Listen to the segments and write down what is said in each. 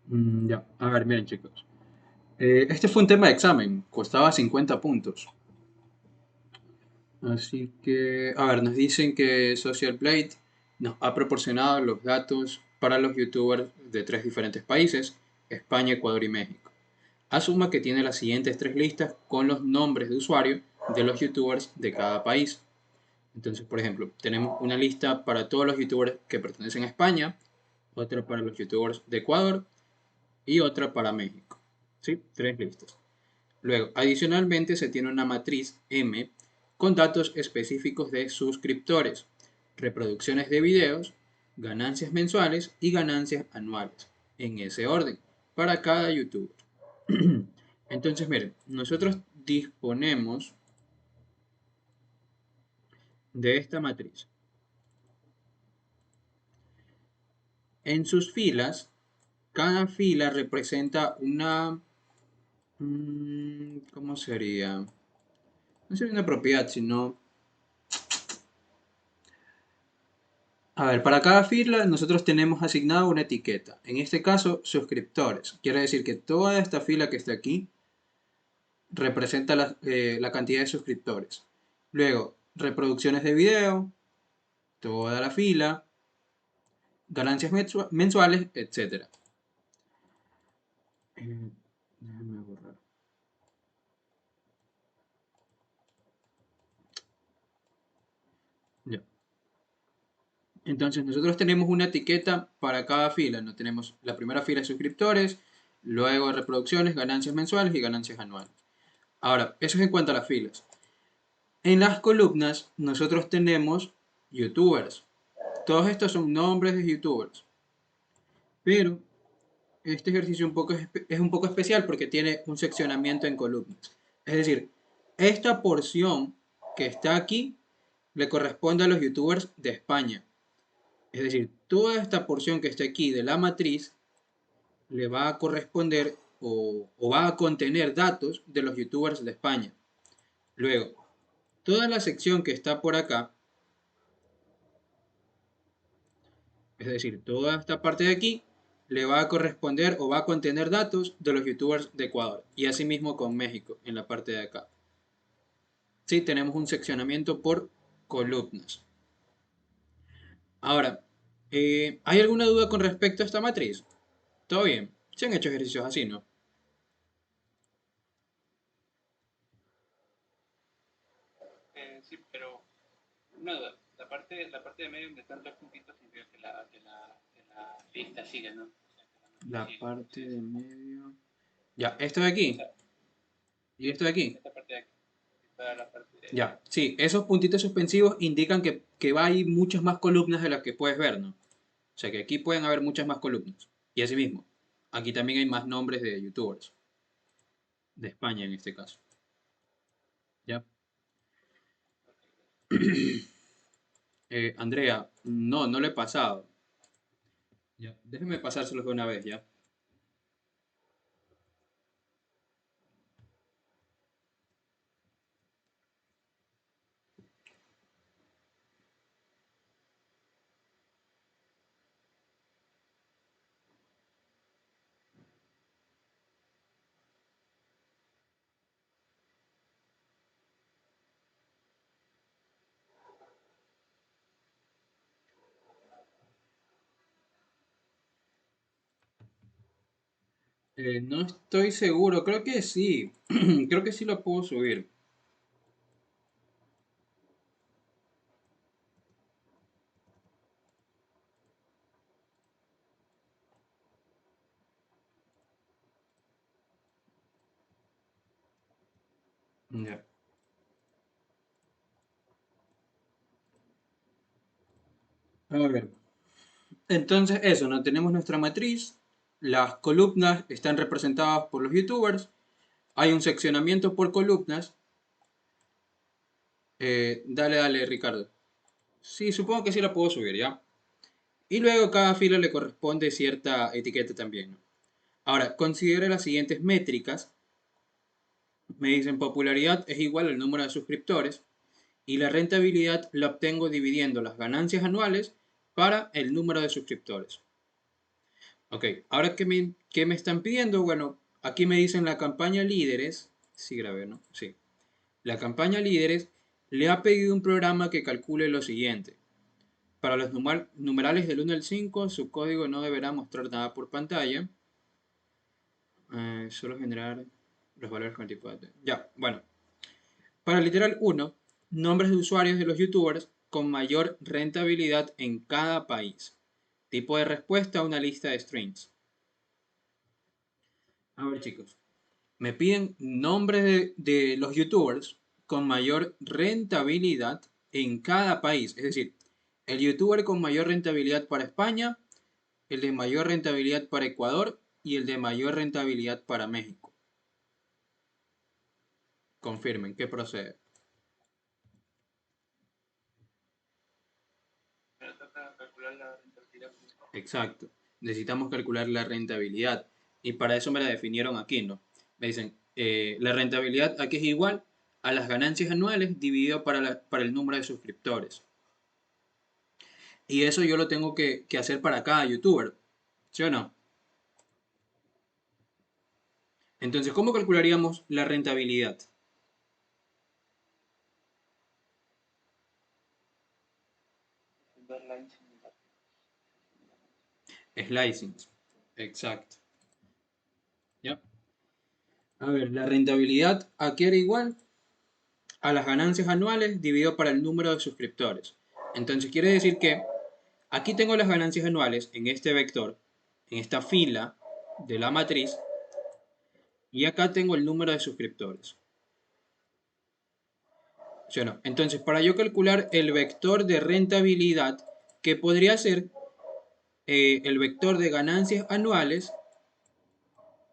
Ya, a ver, miren chicos. Este fue un tema de examen, costaba 50 puntos. Así que, a ver, nos dicen que Social Blade nos ha proporcionado los datos para los youtubers de tres diferentes países, España, Ecuador y México. Asuma que tiene las siguientes tres listas con los nombres de usuario de los youtubers de cada país. Entonces, por ejemplo, tenemos una lista para todos los youtubers que pertenecen a España, otra para los youtubers de Ecuador y otra para México. ¿Sí? Tres listas. Luego, adicionalmente se tiene una matriz M con datos específicos de suscriptores, reproducciones de videos, ganancias mensuales y ganancias anuales, en ese orden, para cada youtuber. Entonces, miren, nosotros disponemos de esta matriz. En sus filas, cada fila representa una... ¿Cómo sería? No sería una propiedad, sino... A ver, para cada fila nosotros tenemos asignado una etiqueta. En este caso, suscriptores. Quiere decir que toda esta fila que está aquí representa la cantidad de suscriptores. Luego, reproducciones de video, toda la fila, ganancias mensuales, etc. Déjame borrar. Ya. Entonces, nosotros tenemos una etiqueta para cada fila. No tenemos la primera fila de suscriptores, luego reproducciones, ganancias mensuales y ganancias anuales. Ahora, eso es en cuanto a las filas. En las columnas nosotros tenemos youtubers. Todos estos son nombres de youtubers. Pero este ejercicio es un poco especial porque tiene un seccionamiento en columnas. Es decir, esta porción que está aquí le corresponde a los youtubers de España. Es decir, toda esta porción que está aquí de la matriz le va a corresponder o va a contener datos de los youtubers de España. Luego, toda la sección que está por acá, es decir, toda esta parte de aquí le va a corresponder o va a contener datos de los youtubers de Ecuador. Y asimismo con México en la parte de acá. Sí, tenemos un seccionamiento por columnas. Ahora, ¿hay alguna duda con respecto a esta matriz? ¿Todo bien? Se han hecho ejercicios así, ¿no? Sí, pero una duda. La parte de medio donde están dos puntitos significa que la lista sigue, ¿no? O sea, que la matriz La sigue. parte Sí, de sí. medio. Ya, esto de O aquí. sea, ¿Y esto de aquí? esta parte de aquí, para la parte de... Ya, sí, esos puntitos suspensivos indican que va a ir muchas más columnas de las que puedes ver, ¿no? O sea que aquí pueden haber muchas más columnas. Y así mismo, aquí también hay más nombres de youtubers, de España en este caso. ¿Ya? Andrea, no, no le he pasado. Ya, déjeme pasárselos de una vez, ¿ya? No estoy seguro, creo que sí. Creo que sí lo puedo subir. Ya. A ver. Entonces, eso, ¿no? Tenemos nuestra matriz. Las columnas están representadas por los youtubers. Hay un seccionamiento por columnas. Dale, dale, Ricardo. Sí, supongo que sí la puedo subir, ¿ya? Y luego cada fila le corresponde cierta etiqueta también, ¿no? Ahora, considere las siguientes métricas. Me dicen popularidad es igual al número de suscriptores y la rentabilidad la obtengo dividiendo las ganancias anuales para el número de suscriptores. Ok, ahora qué me están pidiendo, bueno, aquí me dicen la campaña líderes, sí grabé, ¿no? Sí. La campaña líderes le ha pedido un programa que calcule lo siguiente. Para los numerales del 1 al 5, su código no deberá mostrar nada por pantalla. Solo generar los valores con el tipo de... Ya, bueno. Para el literal 1, nombres de usuarios de los youtubers con mayor rentabilidad en cada país. Tipo de respuesta, una lista de strings. A ver, chicos. Me piden nombres de los youtubers con mayor rentabilidad en cada país. Es decir, el youtuber con mayor rentabilidad para España, el de mayor rentabilidad para Ecuador y el de mayor rentabilidad para México. Confirmen, ¿qué procede? Pero toca calcular la rentabilidad. Exacto. Necesitamos calcular la rentabilidad. Y para eso me la definieron aquí, ¿no? Me dicen, la rentabilidad aquí es igual a las ganancias anuales dividido para el número de suscriptores. Y eso yo lo tengo que hacer para cada youtuber. ¿Sí o no? Entonces, ¿cómo calcularíamos la rentabilidad? Ver la Slicing. Exacto. ¿Ya? A ver, la rentabilidad aquí era igual a las ganancias anuales dividido para el número de suscriptores. Entonces quiere decir que aquí tengo las ganancias anuales en este vector, en esta fila de la matriz, y acá tengo el número de suscriptores. ¿Sí o no? Entonces, para yo calcular el vector de rentabilidad, que podría ser el vector de ganancias anuales,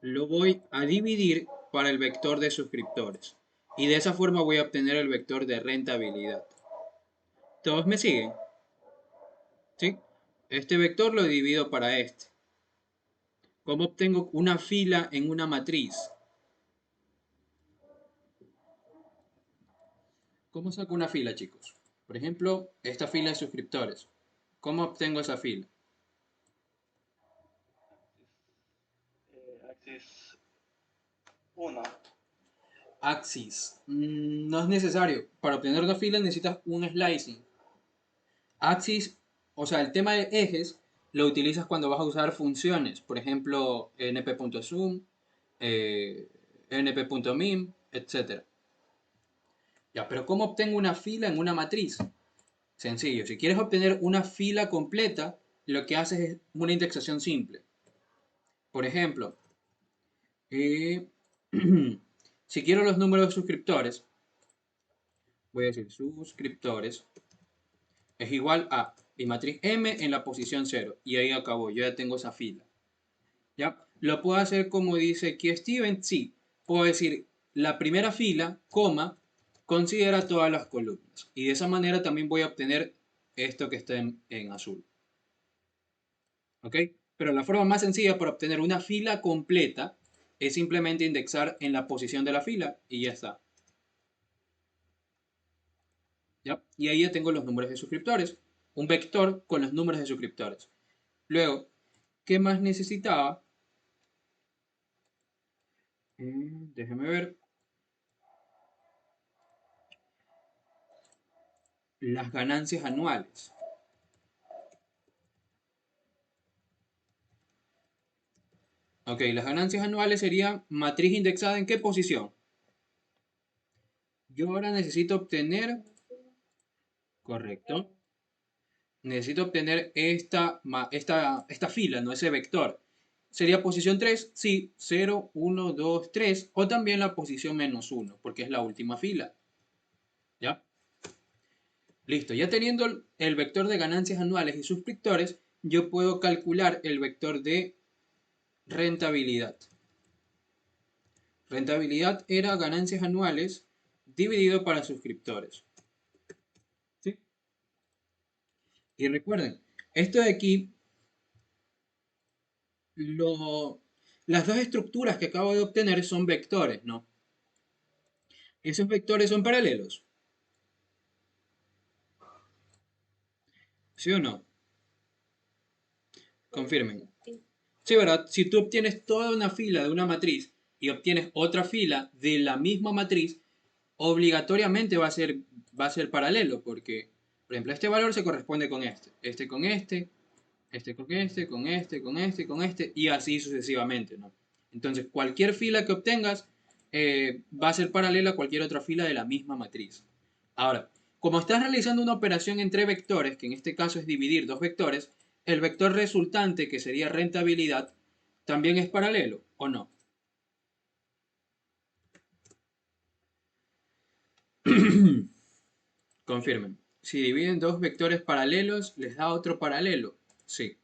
lo voy a dividir para el vector de suscriptores. Y de esa forma voy a obtener el vector de rentabilidad. ¿Todos me siguen? ¿Sí? Este vector lo divido para este. ¿Cómo obtengo una fila en una matriz? ¿Cómo saco una fila, chicos? Por ejemplo, esta fila de suscriptores. ¿Cómo obtengo esa fila? Axis 1. Axis. No es necesario. Para obtener una fila necesitas un slicing. Axis, o sea, el tema de ejes lo utilizas cuando vas a usar funciones. Por ejemplo, np.zoom, eh, np.mim, etc. Ya, pero ¿cómo obtengo una fila en una matriz? Sencillo, si quieres obtener una fila completa, lo que haces es una indexación simple. Por ejemplo, eh, si quiero los números de suscriptores, voy a decir suscriptores es igual a mi matriz M en la posición 0. Y ahí acabó, yo ya tengo esa fila. ¿Ya? ¿Lo puedo hacer como dice aquí Steven? Sí. Puedo decir la primera fila, coma, considera todas las columnas. Y de esa manera también voy a obtener esto que está en azul. ¿Ok? Pero la forma más sencilla para obtener una fila completa es simplemente indexar en la posición de la fila y ya está. ¿Ya? Y ahí ya tengo los números de suscriptores. Un vector con los números de suscriptores. Luego, ¿qué más necesitaba? Déjeme ver. Las ganancias anuales. Ok, las ganancias anuales serían matriz indexada en qué posición. Yo ahora necesito obtener, correcto, necesito obtener esta fila, no ese vector. Sería posición 3, sí, 0, 1, 2, 3, o también la posición -1, porque es la última fila. ¿Ya? Listo, ya teniendo el vector de ganancias anuales y suscriptores, yo puedo calcular el vector de rentabilidad. Rentabilidad era ganancias anuales dividido para suscriptores. ¿Sí? Y recuerden, esto de aquí, las dos estructuras que acabo de obtener son vectores, ¿no? Esos vectores son paralelos, ¿sí o no? Confirmen. Sí, ¿verdad? Si tú obtienes toda una fila de una matriz y obtienes otra fila de la misma matriz, obligatoriamente va a ser paralelo, porque, por ejemplo, este valor se corresponde con este con este con este, con este, con este, con este, y así sucesivamente, ¿no? Entonces, cualquier fila que obtengas va a ser paralela a cualquier otra fila de la misma matriz. Ahora, como estás realizando una operación entre vectores, que en este caso es dividir dos vectores, el vector resultante, que sería rentabilidad, también es paralelo, ¿o no? Confirmen. Si dividen dos vectores paralelos, ¿les da otro paralelo? Sí.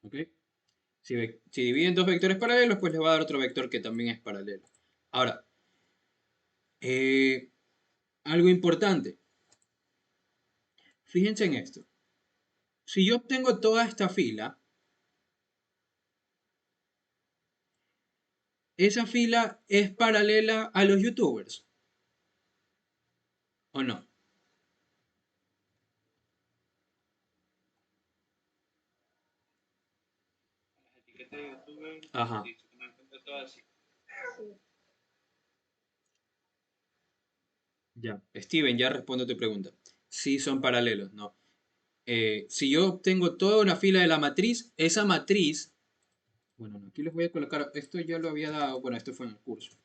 ¿Ok? Si dividen dos vectores paralelos, pues les va a dar otro vector que también es paralelo. Ahora, eh, algo importante. Fíjense en esto. Si yo obtengo toda esta fila, esa fila es paralela a los youtubers, ¿o no? Las etiquetas de youtuber, Ajá, sí, se toman en cuenta todas así. ya. Steven, ya respondo a tu pregunta. Sí son paralelos, ¿no? Si yo obtengo toda una fila de la matriz, esa matriz, bueno, no, aquí les voy a colocar, esto ya lo había dado, bueno, esto fue en el curso.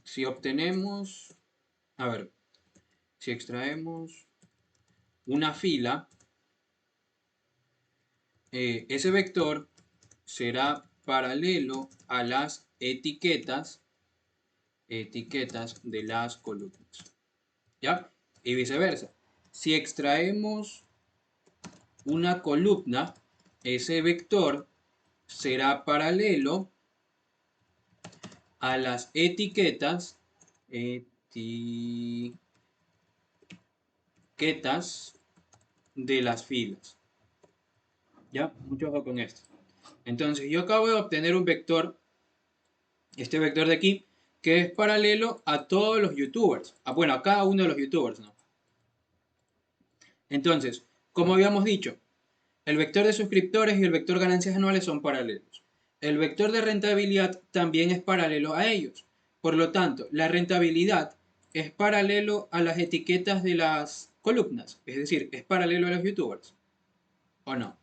Si obtenemos, a ver, si extraemos una fila, ese vector será paralelo a las etiquetas de las columnas. ¿Ya? Y viceversa. Si extraemos una columna, ese vector será paralelo a las etiquetas de las filas. ¿Ya? Mucho ojo con esto. Entonces, yo acabo de obtener un vector, este vector de aquí, que es paralelo a todos los youtubers. Bueno, a cada uno de los youtubers, ¿no? Entonces, como habíamos dicho, el vector de suscriptores y el vector ganancias anuales son paralelos. El vector de rentabilidad también es paralelo a ellos. Por lo tanto, la rentabilidad es paralelo a las etiquetas de las columnas. Es decir, es paralelo a los youtubers. ¿O no?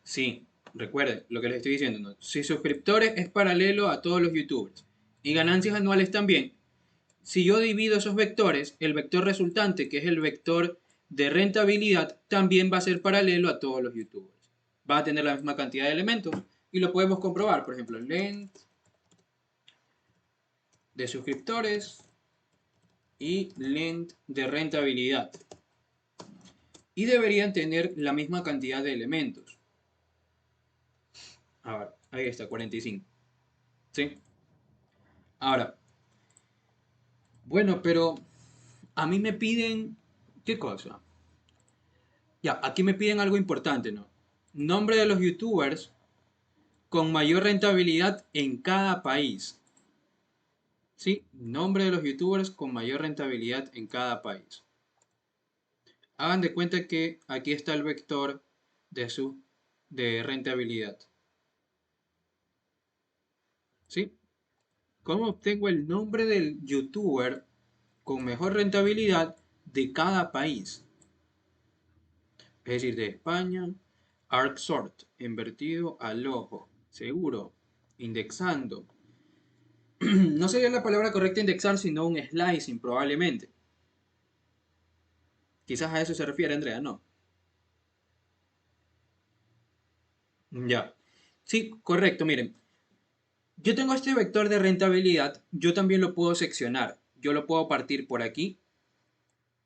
Sí, recuerden lo que les estoy diciendo, ¿no? Si suscriptores es paralelo a todos los youtubers y ganancias anuales también, si yo divido esos vectores, el vector resultante, que es el vector de rentabilidad, también va a ser paralelo a todos los youtubers. Va a tener la misma cantidad de elementos y lo podemos comprobar. Por ejemplo, length de suscriptores y length de rentabilidad. Y deberían tener la misma cantidad de elementos. A ver, ahí está, 45. ¿Sí? Ahora, bueno, pero a mí me piden... ¿Qué cosa? Ya, aquí me piden algo importante, ¿no? Nombre de los youtubers con mayor rentabilidad en cada país. ¿Sí? Nombre de los youtubers con mayor rentabilidad en cada país. Hagan de cuenta que aquí está el vector de rentabilidad. ¿Sí? ¿Cómo obtengo el nombre del youtuber con mejor rentabilidad de cada país? Es decir, de España, ArcSort, invertido al ojo, seguro, indexando. No sería la palabra correcta indexar, sino un slicing, probablemente. Quizás a eso se refiere Andrea, ¿no? Ya. Sí, correcto, miren. Yo tengo este vector de rentabilidad, yo también lo puedo seccionar. Yo lo puedo partir por aquí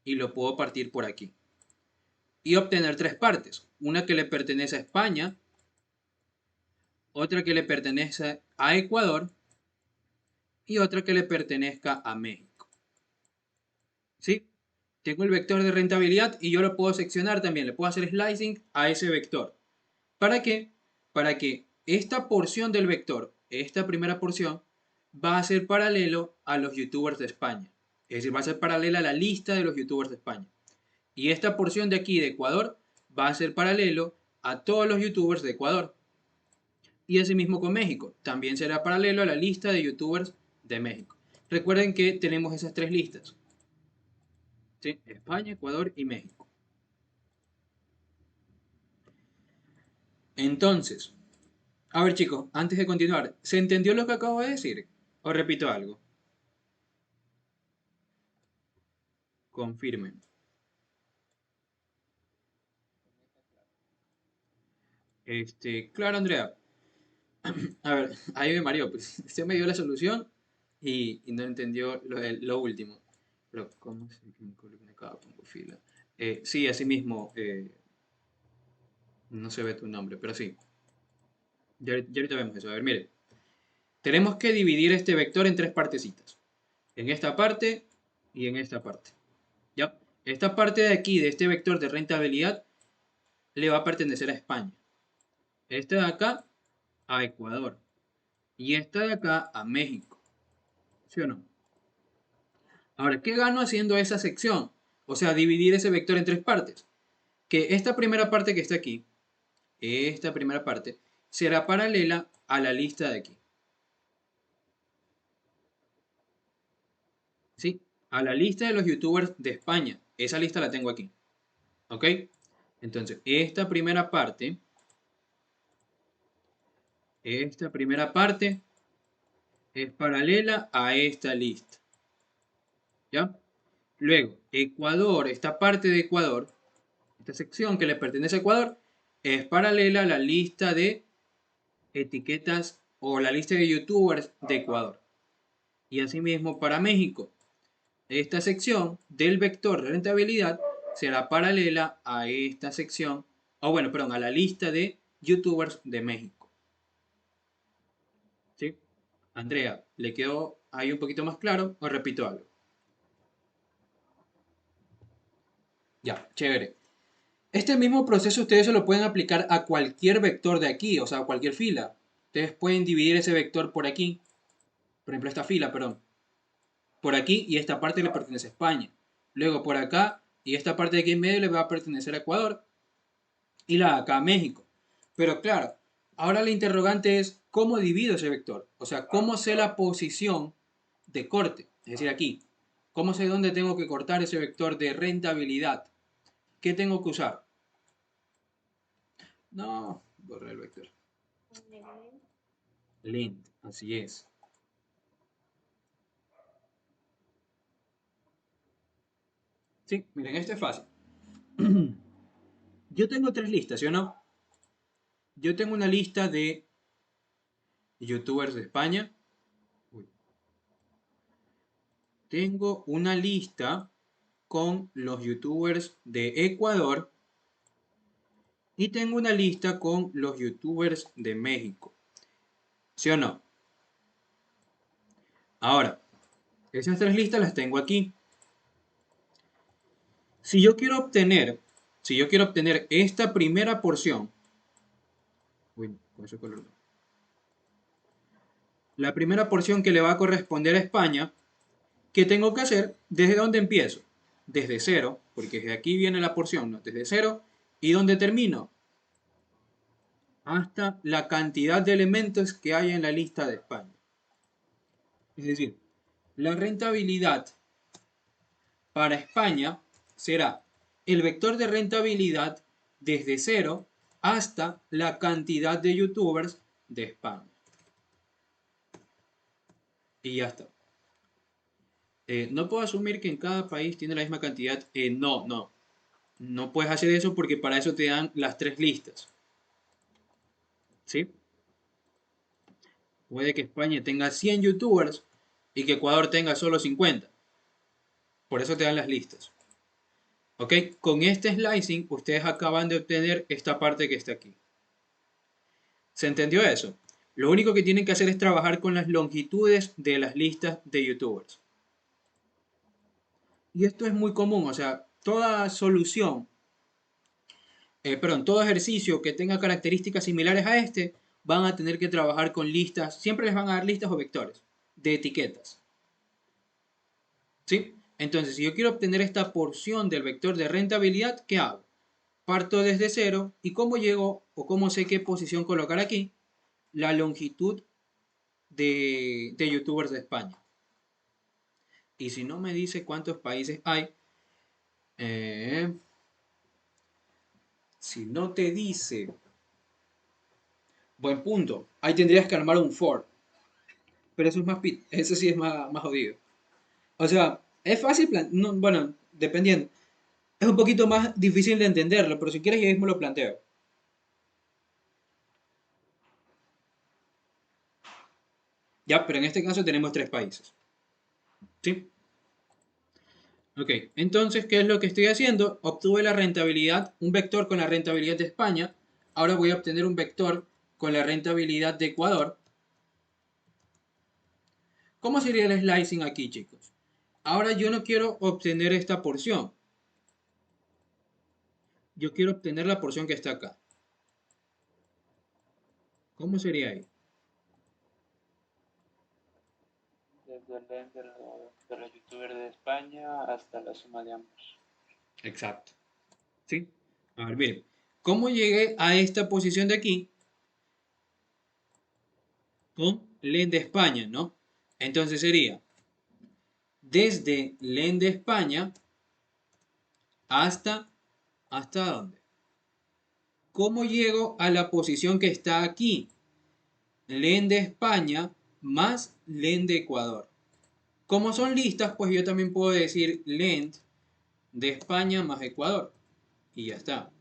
y lo puedo partir por aquí. Y obtener tres partes. Una que le pertenece a España, otra que le pertenece a Ecuador y otra que le pertenezca a México. ¿Sí? Tengo el vector de rentabilidad y yo lo puedo seccionar también. Le puedo hacer slicing a ese vector. ¿Para qué? Para que esta porción del vector, esta primera porción, va a ser paralelo a los youtubers de España. Es decir, va a ser paralela a la lista de los youtubers de España. Y esta porción de aquí de Ecuador va a ser paralelo a todos los youtubers de Ecuador. Y asimismo con México. También será paralelo a la lista de youtubers de México. Recuerden que tenemos esas tres listas. ¿Sí? España, Ecuador y México. Entonces, a ver chicos, antes de continuar, ¿se entendió lo que acabo de decir? ¿O repito algo? Confirmen. Claro, Andrea. A ver, ahí me mareó, pues usted me dio la solución y no entendió lo último. Pero, ¿cómo se acá pongo fila? Sí, así mismo, no se ve tu nombre, pero sí. Ya ahorita vemos eso. A ver, mire. Tenemos que dividir este vector en tres partecitas. En esta parte y en esta parte. ¿Ya? Esta parte de aquí, de este vector de rentabilidad, le va a pertenecer a España. Esta de acá, a Ecuador. Y esta de acá, a México. ¿Sí o no? Ahora, ¿qué gano haciendo esa sección? O sea, dividir ese vector en tres partes. Que esta primera parte que está aquí, esta primera parte, será paralela a la lista de aquí. ¿Sí? A la lista de los youtubers de España. Esa lista la tengo aquí. ¿Ok? Entonces, esta primera parte es paralela a esta lista. ¿Ya? Luego, Ecuador, esta parte de Ecuador, esta sección que le pertenece a Ecuador, es paralela a la lista de etiquetas o la lista de youtubers de Ecuador. Y asimismo para México, esta sección del vector de rentabilidad será paralela a esta sección, o bueno, perdón, a la lista de youtubers de México. ¿Sí? Andrea, ¿le quedó ahí un poquito más claro o repito algo? Ya, chévere. Este mismo proceso ustedes se lo pueden aplicar a cualquier vector de aquí, o sea, a cualquier fila. Ustedes pueden dividir ese vector por aquí, por ejemplo, esta fila, perdón, por aquí y esta parte le pertenece a España. Luego por acá y esta parte de aquí en medio le va a pertenecer a Ecuador y la de acá a México. Pero claro, ahora la interrogante es cómo divido ese vector. O sea, cómo sé la posición de corte. Es decir, aquí. ¿Cómo sé dónde tengo que cortar ese vector de rentabilidad? ¿Qué tengo que usar? No, borré el vector. Lint, así es. Sí, miren, esto es fácil. Yo tengo tres listas, ¿sí o no? Yo tengo una lista de youtubers de España. Uy. Tengo una lista con los youtubers de Ecuador y tengo una lista con los youtubers de México. ¿Sí o no? Ahora, esas tres listas las tengo aquí. Si yo quiero obtener, si yo quiero obtener esta primera porción, uy, con ese color no. La primera porción que le va a corresponder a España, ¿qué tengo que hacer? ¿Desde dónde empiezo? Desde cero, porque desde aquí viene la porción, ¿no? Desde cero. ¿Y dónde termino? Hasta la cantidad de elementos que hay en la lista de España. Es decir, la rentabilidad para España será el vector de rentabilidad desde cero hasta la cantidad de youtubers de España. Y ya está. No puedo asumir que en cada país tiene la misma cantidad. No, no. No puedes hacer eso porque para eso te dan las tres listas. ¿Sí? Puede que España tenga 100 youtubers y que Ecuador tenga solo 50. Por eso te dan las listas. ¿Ok? Con este slicing ustedes acaban de obtener esta parte que está aquí. ¿Se entendió eso? Lo único que tienen que hacer es trabajar con las longitudes de las listas de youtubers. Y esto es muy común, o sea, toda solución, todo ejercicio que tenga características similares a este, van a tener que trabajar con listas, siempre les van a dar listas o vectores. de etiquetas. ¿Sí? Entonces, si yo quiero obtener esta porción del vector de rentabilidad, ¿qué hago? Parto desde cero y ¿cómo llego o cómo sé qué posición colocar aquí? La longitud de youtubers de España. Y si no me dice cuántos países hay, eh, si no te dice, buen punto, ahí tendrías que armar un for. Pero eso es más, eso sí es más jodido. O sea, es fácil, no, bueno, dependiendo. Es un poquito más difícil de entenderlo, pero si quieres yo mismo lo planteo. Ya, pero en este caso tenemos tres países. ¿Sí? Ok, entonces, ¿qué es lo que estoy haciendo? Obtuve la rentabilidad, un vector con la rentabilidad de España. Ahora voy a obtener un vector con la rentabilidad de Ecuador. ¿Cómo sería el slicing aquí, chicos? Ahora yo no quiero obtener esta porción. Yo quiero obtener la porción que está acá. ¿Cómo sería ahí? Desde el lente de los youtubers de España hasta la suma de ambos. Exacto. ¿Sí? A ver, miren. ¿Cómo llegué a esta posición de aquí? Con len de España, ¿no? Entonces sería desde len de España hasta... ¿Hasta dónde? ¿Cómo llego a la posición que está aquí? Len de España más len de Ecuador. Como son listas, pues yo también puedo decir len de España más Ecuador. Y ya está.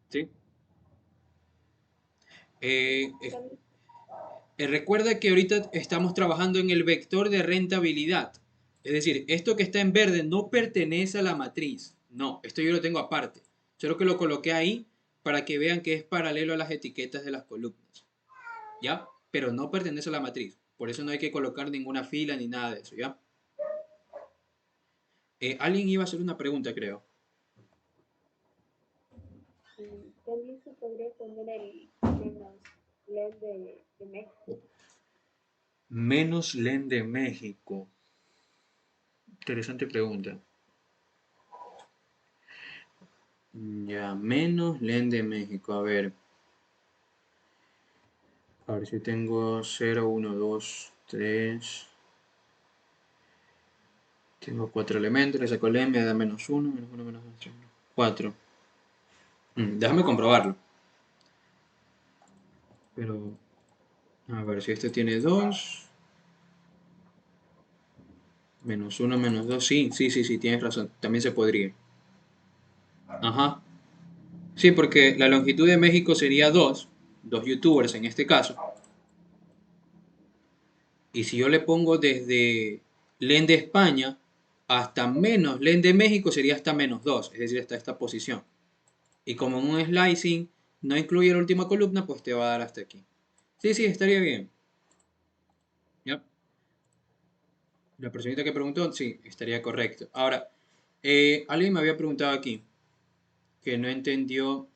¿Sí? Eh, recuerda que ahorita estamos trabajando en el vector de rentabilidad. Es decir, esto que está en verde no pertenece a la matriz. No, esto yo lo tengo aparte. Solo que lo coloqué ahí para que vean que es paralelo a las etiquetas de las columnas. ¿Ya? Pero no pertenece a la matriz. Por eso no hay que colocar ninguna fila ni nada de eso, ¿ya? Alguien iba a hacer una pregunta, creo. También se podría poner el menos LED de México. Menos len de México. Interesante pregunta. Ya, menos len de México. A ver si tengo 0, 1, 2, 3. Tengo 4 elementos, le saco el m, me da menos uno, menos uno, menos 2, 3, 4. Déjame comprobarlo. Pero, a ver si este tiene 2. Menos uno, menos 2. Sí, sí, sí, sí, tienes razón. También se podría. Ajá. Sí, porque la longitud de México sería 2. Dos youtubers en este caso. Y si yo le pongo desde len de España hasta menos len de México sería hasta menos 2, es decir, hasta esta posición. Y como en un slicing no incluye la última columna, pues te va a dar hasta aquí. Sí, sí, estaría bien. ¿Ya? La personita que preguntó, sí, estaría correcto. Ahora, alguien me había preguntado aquí que no entendió,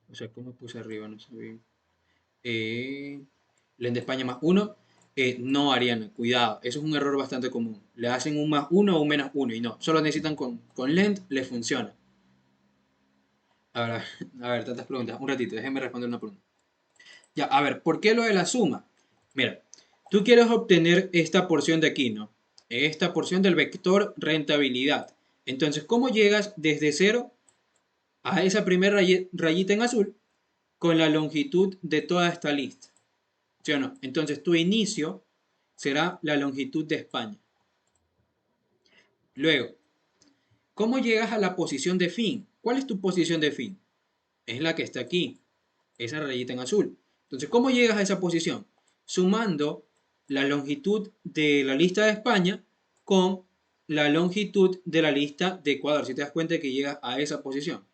o sea, ¿cómo puse arriba? No sé bien. Len de España más uno. No, Ariana, cuidado, eso es un error bastante común. Le hacen un más uno o un menos uno y no, solo necesitan con lent, les funciona. A ver, a ver, tantas preguntas. Un ratito, déjenme responder una pregunta. Ya, a ver, ¿por qué lo de la suma? Mira, tú quieres obtener esta porción de aquí, ¿no? Esta porción del vector rentabilidad. Entonces, ¿cómo llegas desde cero a esa primera rayita en azul con la longitud de toda esta lista? ¿Sí o no? Entonces, tu inicio será la longitud de España. Luego, ¿cómo llegas a la posición de fin? ¿Cuál es tu posición de fin? Es la que está aquí, esa rayita en azul. Entonces, ¿cómo llegas a esa posición? Sumando la longitud de la lista de España con la longitud de la lista de Ecuador. Si te das cuenta que llegas a esa posición.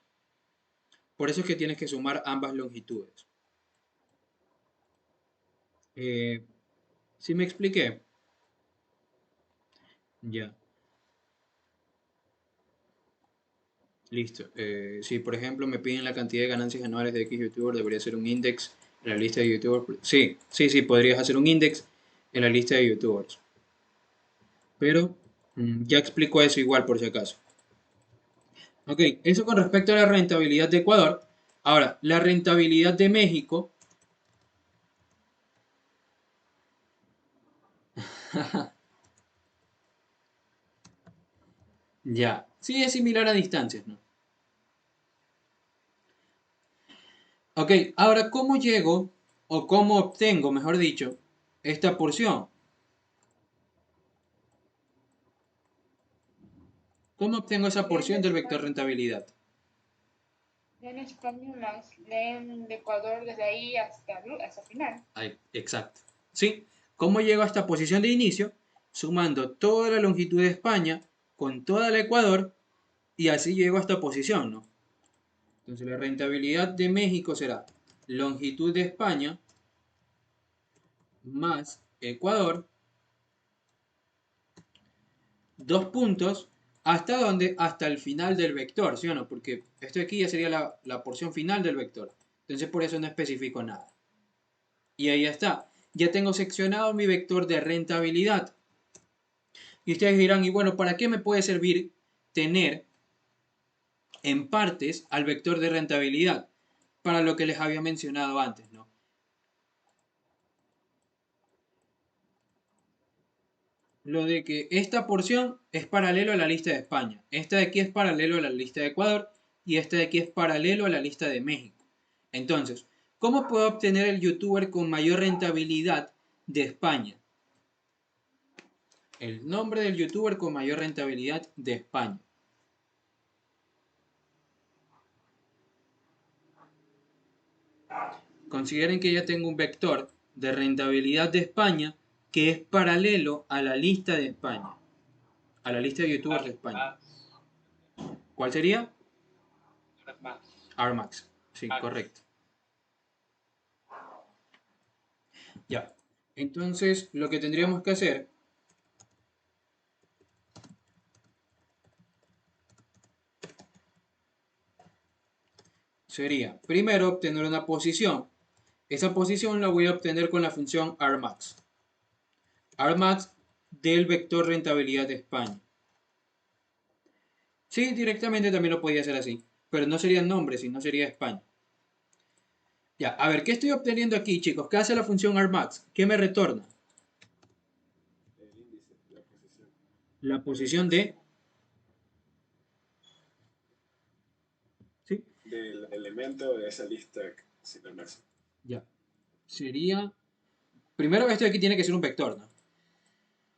Por eso es que tienes que sumar ambas longitudes. ¿Sí me expliqué? Ya. Listo. Si por ejemplo me piden la cantidad de ganancias anuales de X youtuber, debería ser un index en la lista de youtubers. Sí, sí, sí, podrías hacer un index en la lista de youtubers. Pero ya explico eso igual por si acaso. Ok, eso con respecto a la rentabilidad de Ecuador. Ahora, la rentabilidad de México. Ya, sí es similar a distancias, ¿no? Ok, ahora, ¿cómo llego o cómo obtengo, mejor dicho, esta porción? ¿Cómo obtengo esa Ya en porción del vector España, rentabilidad? ya en España las leen de Ecuador desde ahí hasta final. Ay, exacto. ¿Sí? ¿Cómo llego a esta posición de inicio? Sumando toda la longitud de España con toda la Ecuador y así llego a esta posición, ¿no? Entonces la rentabilidad de México será longitud de España más Ecuador, dos puntos, ¿hasta dónde? Hasta el final del vector, ¿sí o no? Porque esto aquí ya sería la porción final del vector. Entonces por eso no especifico nada. Y ahí está. Ya tengo seccionado mi vector de rentabilidad. Y ustedes dirán, y bueno, ¿para qué me puede servir tener en partes al vector de rentabilidad? Para lo que les había mencionado antes, ¿no? Lo de que esta porción es paralelo a la lista de España, esta de aquí es paralelo a la lista de Ecuador y esta de aquí es paralelo a la lista de México. Entonces, ¿cómo puedo obtener el youtuber con mayor rentabilidad de España? El nombre del youtuber con mayor rentabilidad de España. Consideren que ya tengo un vector de rentabilidad de España que es paralelo a la lista de España, a la lista de youtubers de España. Más, ¿Cuál sería? más, Armax. Sí, max. correcto. Ya. Entonces, lo que tendríamos que hacer sería, primero, obtener una posición. Esa posición la voy a obtener con la función Armax. Armax del vector rentabilidad de España. Sí, directamente también lo podía hacer así, pero no sería el nombre, sino sería España. Ya, a ver, ¿qué estoy obteniendo aquí, chicos? ¿Qué hace la función Armax? ¿Qué me retorna? El índice, la posición La del posición máximo, de... ¿Sí? del elemento de esa lista sin el máximo. Ya. Sería... Primero esto de aquí tiene que ser un vector, ¿no?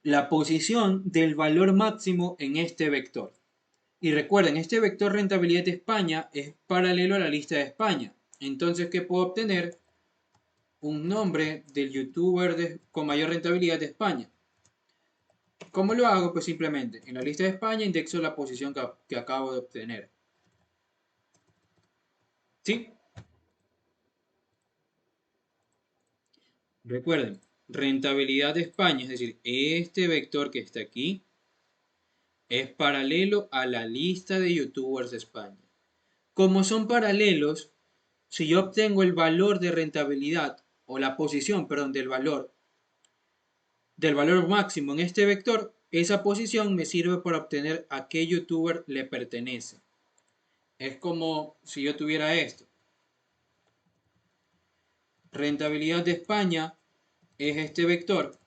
La posición del valor máximo en este vector. Y recuerden, este vector rentabilidad de España es paralelo a la lista de España. Entonces, ¿qué puedo obtener? Un nombre del youtuber con mayor rentabilidad de España. ¿Cómo lo hago? Pues simplemente en la lista de España indexo la posición que acabo de obtener. ¿Sí? Recuerden, rentabilidad de España, es decir, este vector que está aquí es paralelo a la lista de youtubers de España. Como son paralelos, si yo obtengo el valor de rentabilidad o la posición, perdón, del valor máximo en este vector, esa posición me sirve para obtener a qué youtuber le pertenece. Es como si yo tuviera esto. Rentabilidad de España es este vector.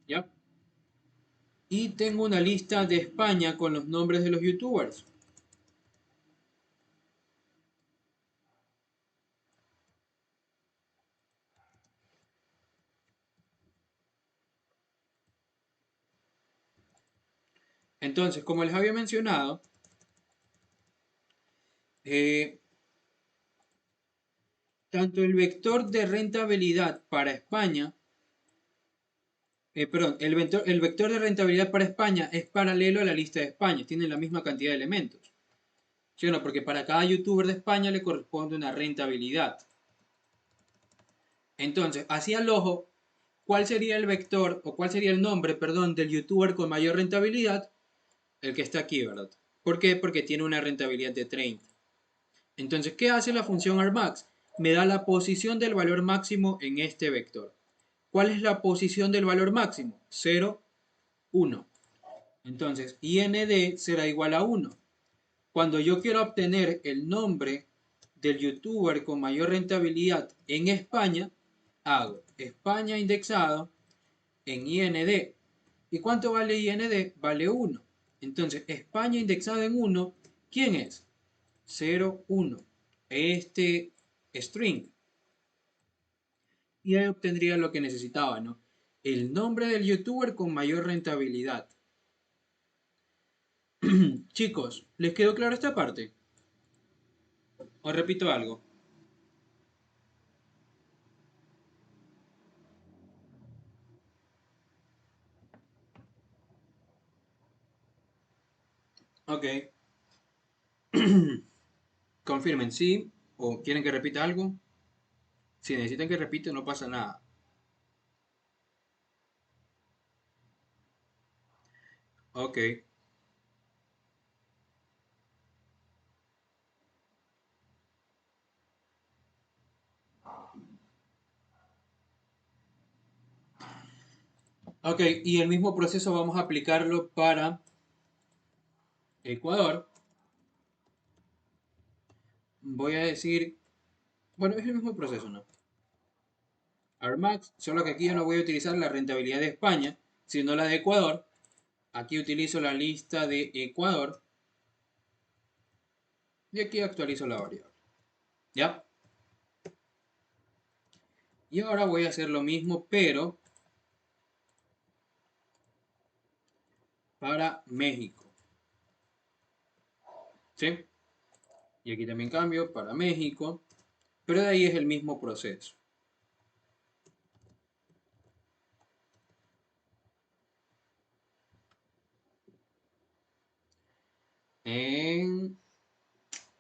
¿Ya? Y tengo una lista de España con los nombres de los youtubers. Entonces, como les había mencionado, eh, tanto el vector de rentabilidad para España, perdón, el vector de rentabilidad para España es paralelo a la lista de España, tienen la misma cantidad de elementos. ¿Sí o no? Porque para cada youtuber de España le corresponde una rentabilidad. Entonces, así al ojo, ¿cuál sería el vector o cuál sería el nombre, perdón, del youtuber con mayor rentabilidad? El que está aquí, ¿verdad? ¿Por qué? Porque tiene una rentabilidad de 30. Entonces, ¿qué hace la función argmax? Me da la posición del valor máximo en este vector. ¿Cuál es la posición del valor máximo? 0, 1. Entonces, IND será igual a 1. Cuando yo quiero obtener el nombre del youtuber con mayor rentabilidad en España, hago España indexado en IND. ¿Y cuánto vale IND? Vale 1. Entonces, España indexado en 1, ¿quién es? 0, 1. Este string. Y ahí obtendría lo que necesitaba, ¿no? El nombre del youtuber con mayor rentabilidad. Chicos, ¿les quedó claro esta parte? Os repito algo. Ok. Confirmen sí o quieren que repita algo. Si necesitan que repita, no pasa nada. Ok. Ok, y el mismo proceso vamos a aplicarlo para Ecuador. Voy a decir, bueno, es el mismo proceso, ¿no? Armax, solo que aquí yo no voy a utilizar la rentabilidad de España, sino la de Ecuador. Aquí utilizo la lista de Ecuador y aquí actualizo la variable. ¿Ya? Y ahora voy a hacer lo mismo, pero para México. ¿Sí? Y aquí también cambio para México, pero de ahí es el mismo proceso.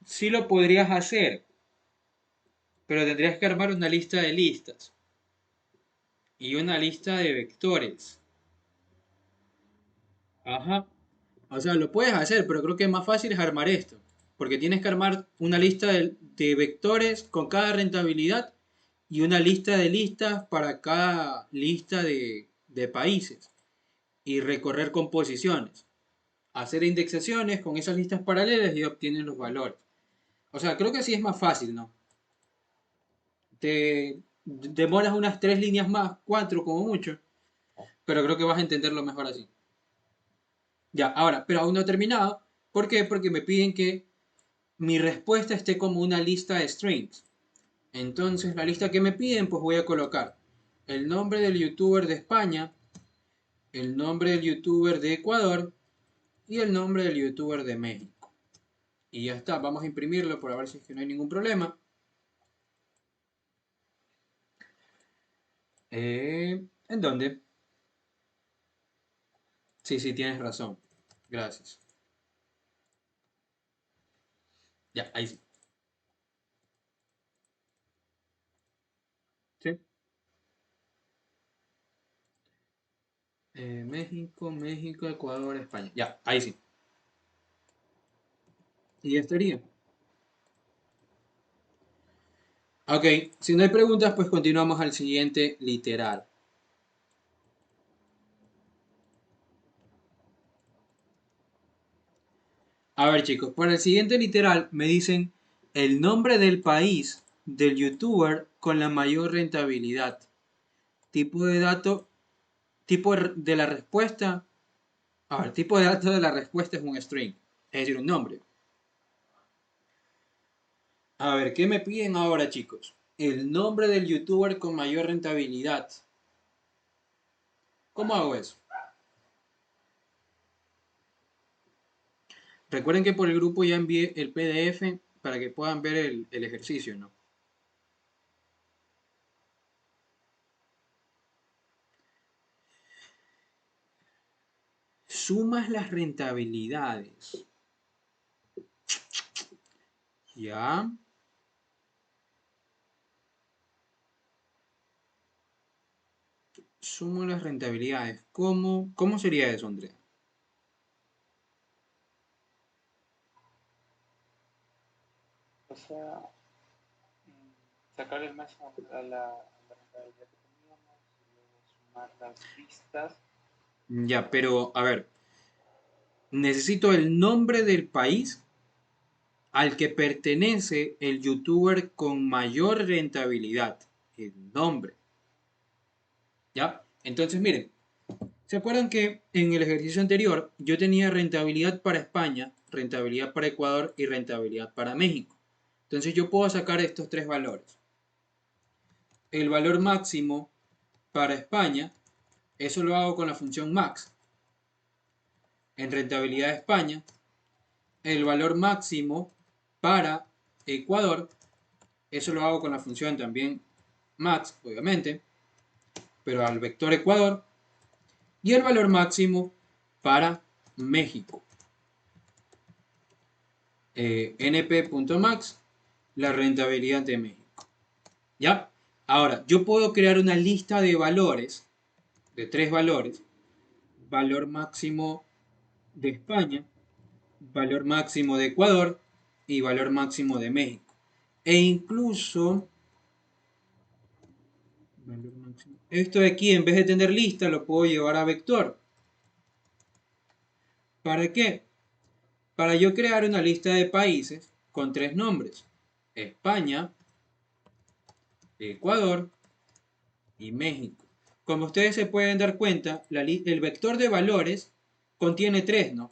Sí lo podrías hacer, pero tendrías que armar una lista de listas y una lista de vectores. Ajá. O sea, lo puedes hacer, pero creo que más fácil es armar esto. Porque tienes que armar una lista de vectores con cada rentabilidad y una lista de listas para cada lista de países. Y recorrer composiciones. Hacer indexaciones con esas listas paralelas y obtienes los valores. O sea, creo que así es más fácil, ¿no? Te demoras unas 3 líneas más, 4 como mucho, pero creo que vas a entenderlo mejor así. Ya, ahora, pero aún no he terminado. ¿Por qué? Porque me piden que mi respuesta esté como una lista de strings. Entonces, la lista que me piden, pues voy a colocar el nombre del youtuber de España, el nombre del youtuber de Ecuador y el nombre del youtuber de México. Y ya está, vamos a imprimirlo para ver si es que no hay ningún problema. ¿En dónde? Sí, sí, tienes razón. Gracias. Ya, ahí sí. ¿Sí? México, México, Ecuador, España. Ya, ahí sí. Y ya estaría. Ok, si no hay preguntas, pues continuamos al siguiente literal. A ver chicos, para el siguiente literal me dicen el nombre del país del youtuber con la mayor rentabilidad. Tipo de dato, tipo de la respuesta. A ver, tipo de dato de la respuesta es un string, es decir, un nombre. A ver, ¿qué me piden ahora chicos? El nombre del youtuber con mayor rentabilidad. ¿Cómo hago eso? Recuerden que por el grupo ya envié el PDF para que puedan ver el ejercicio, ¿no? Sumas las rentabilidades. Ya. sumo las rentabilidades. ¿Cómo sería eso, Andrea? O sea, sacar el máximo a la rentabilidad que teníamos y luego sumar las vistas. Ya, pero a ver, necesito el nombre del país al que pertenece el youtuber con mayor rentabilidad. El nombre. ¿Ya? Entonces, miren, ¿se acuerdan que en el ejercicio anterior yo tenía rentabilidad para España, rentabilidad para Ecuador y rentabilidad para México? Entonces yo puedo sacar estos tres valores. El valor máximo para España, eso lo hago con la función max. En rentabilidad de España, el valor máximo para Ecuador, eso lo hago con la función también max, obviamente, pero al vector Ecuador, y el valor máximo para México. np.max, la rentabilidad de México. ¿Ya? Ahora, yo puedo crear una lista de valores, de tres valores, valor máximo de España, valor máximo de Ecuador y valor máximo de México. E incluso, valor máximo, esto de aquí, en vez de tener lista, lo puedo llevar a vector. ¿Para qué? Para yo crear una lista de países con tres nombres: España, Ecuador y México. Como ustedes se pueden dar cuenta, el vector de valores contiene tres, ¿no?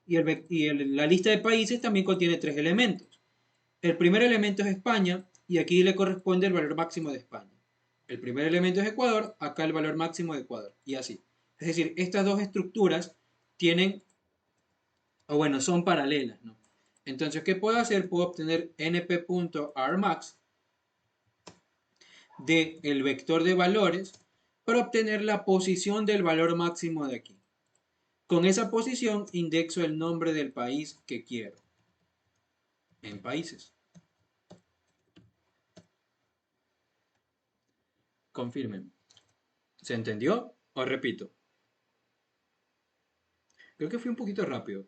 La lista de países también contiene tres elementos. El primer elemento es España y aquí le corresponde el valor máximo de España. El primer elemento es Ecuador, acá el valor máximo de Ecuador y así. Es decir, estas dos estructuras tienen, o bueno, son paralelas, ¿no? Entonces, ¿qué puedo hacer? Puedo obtener np.rmax de el vector de valores para obtener la posición del valor máximo de aquí. Con esa posición indexo el nombre del país que quiero en países. Confirmen. ¿Se entendió? Os repito. Creo que fui un poquito rápido.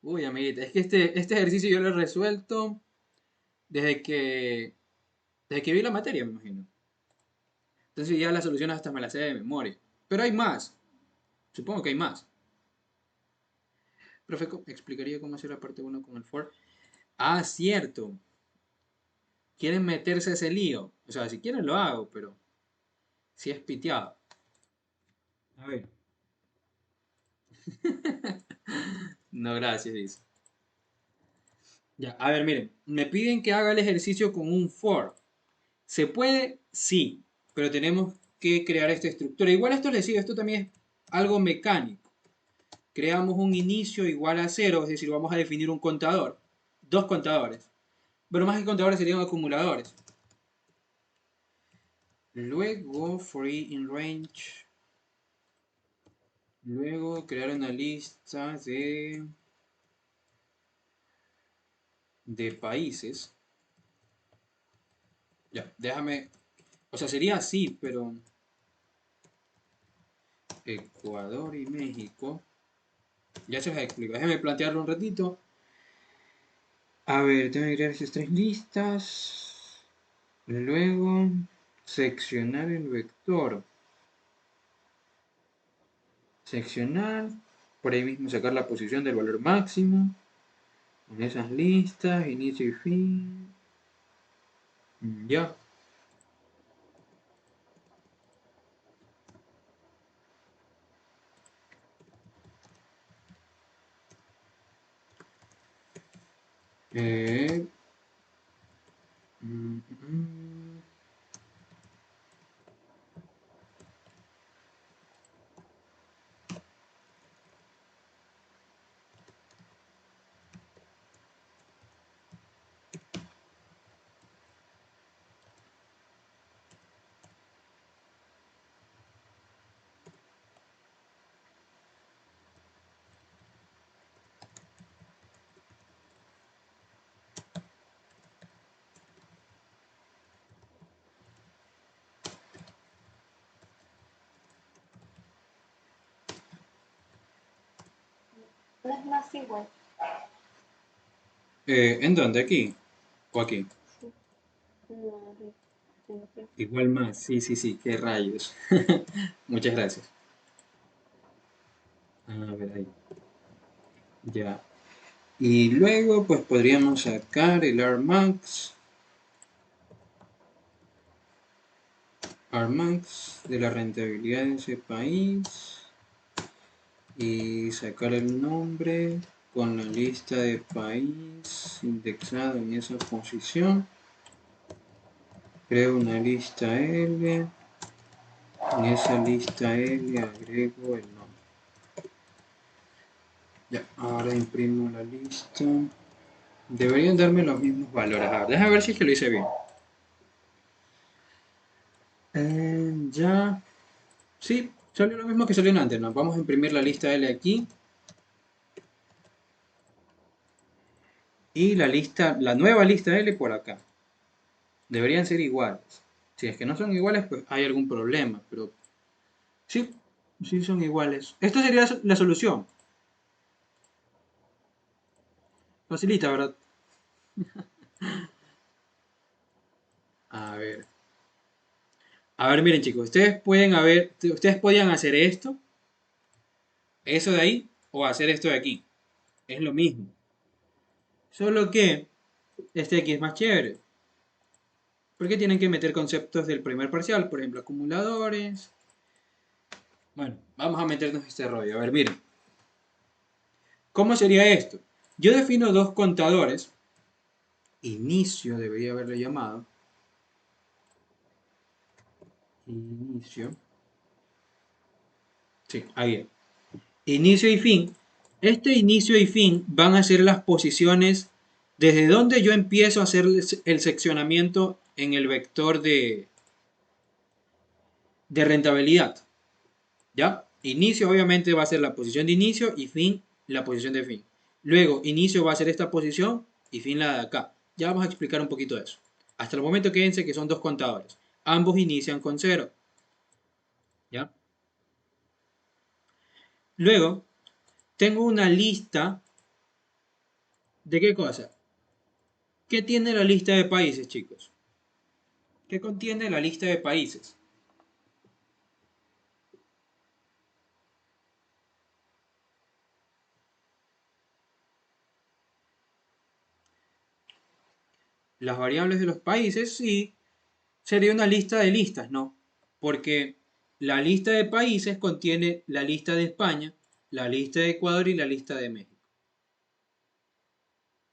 Uy, amiguita, es que este ejercicio yo lo he resuelto desde que, desde que vi la materia, me imagino. Entonces ya las soluciones hasta me las sé de memoria. Pero hay más. Supongo que hay más. Profe, ¿explicaría cómo hacer la parte uno con el for? Ah, cierto. Quieren meterse a ese lío. O sea, si quieren lo hago, pero si es piteado. A ver. No, gracias, dice. Ya, a ver, miren. Me piden que haga el ejercicio con un for. ¿Se puede? Sí. Pero tenemos que crear esta estructura. Igual esto les digo, esto también es algo mecánico. Creamos un inicio igual a cero, es decir, vamos a definir un contador. Dos contadores. Pero más que contadores serían acumuladores. Luego, for i in range. Luego, crear una lista de países. Ya, déjame. O sea, sería así, pero Ecuador y México. Ya se las explico. Déjame plantearlo un ratito. A ver, tengo que crear esas tres listas. Luego, seccionar el vector. Seccionar. Por ahí mismo sacar la posición del valor máximo. En esas listas, inicio y fin. Ya. Eh, mm, mm, No es más igual. ¿En dónde? ¿Aquí? ¿O aquí? Sí. No, sí. Igual más, sí, sí, sí, qué rayos. Muchas gracias. A ver ahí. Ya. Y luego, pues podríamos sacar el Armax de la rentabilidad de ese país y sacar el nombre con la lista de país indexado en esa posición. Creo una lista L. En esa lista L agrego el nombre. Ya, ahora imprimo la lista. Deberían darme los mismos valores. A ver, déjame ver si es que lo hice bien. Ya. Sí, salió lo mismo que salió antes. Nos vamos a imprimir la lista L aquí. Y la nueva lista L por acá. Deberían ser iguales. Si es que no son iguales, pues hay algún problema. Pero sí, sí son iguales. Esta sería la solución. Facilita, ¿verdad? A ver. A ver, miren chicos, ustedes podían hacer esto, eso de ahí, o hacer esto de aquí. Es lo mismo. Solo que este de aquí es más chévere. Porque tienen que meter conceptos del primer parcial, por ejemplo, acumuladores. Bueno, vamos a meternos este rollo. A ver, miren. ¿Cómo sería esto? Yo defino dos contadores. Inicio debería haberle llamado. Inicio. Sí, ahí. Inicio y fin. Este inicio y fin van a ser las posiciones desde donde yo empiezo a hacer el seccionamiento en el vector de rentabilidad. ¿Ya? Inicio obviamente va a ser la posición de inicio y fin la posición de fin. Luego, inicio va a ser esta posición y fin la de acá. Ya vamos a explicar un poquito de eso. Hasta el momento quédense que son dos contadores. Ambos inician con 0. ¿Ya? Luego, tengo una lista de qué cosa. ¿Qué tiene la lista de países, chicos? ¿Qué contiene la lista de países? Las variables de los países, sí, sería una lista de listas, ¿no? Porque la lista de países contiene la lista de España, la lista de Ecuador y la lista de México.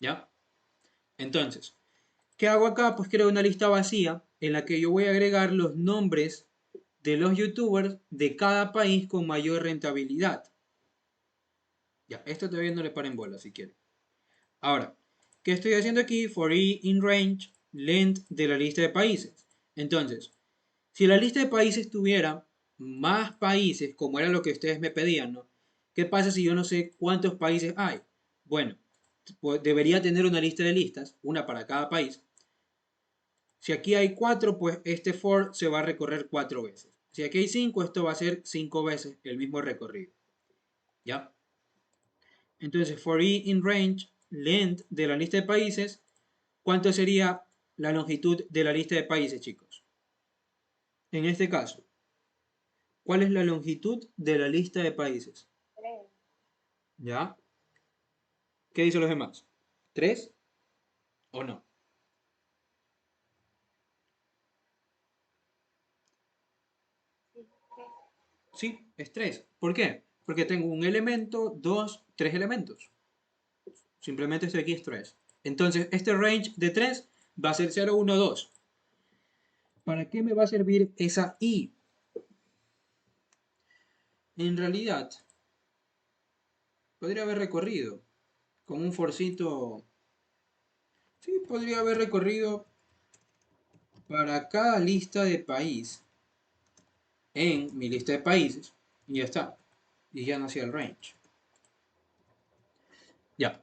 ¿Ya? Entonces, ¿qué hago acá? Pues creo una lista vacía en la que yo voy a agregar los nombres de los youtubers de cada país con mayor rentabilidad. Ya, esto todavía no le paren bola si quieren. Ahora, ¿qué estoy haciendo aquí? For i in range length de la lista de países. Entonces, si la lista de países tuviera más países, como era lo que ustedes me pedían, ¿no? ¿Qué pasa si yo no sé cuántos países hay? Bueno, pues debería tener una lista de listas, una para cada país. Si aquí hay 4, pues este for se va a recorrer 4 veces. Si aquí hay 5, esto va a ser 5 veces el mismo recorrido. ¿Ya? Entonces, for i in range length de la lista de países, ¿cuánto sería la longitud de la lista de países, chicos? En este caso, ¿cuál es la longitud de la lista de países? 3. ¿Ya? ¿Qué dicen los demás? ¿3 o no? Sí, 3. Sí, es 3. ¿Por qué? Porque tengo un elemento, dos, tres elementos. Simplemente esto aquí es 3. Entonces, este range de 3 va a ser 0, 1, 2. ¿Para qué me va a servir esa i? En realidad, podría haber recorrido con un forcito. Sí, podría haber recorrido para cada lista de país en mi lista de países y ya está. Y ya no hacía el range. Ya.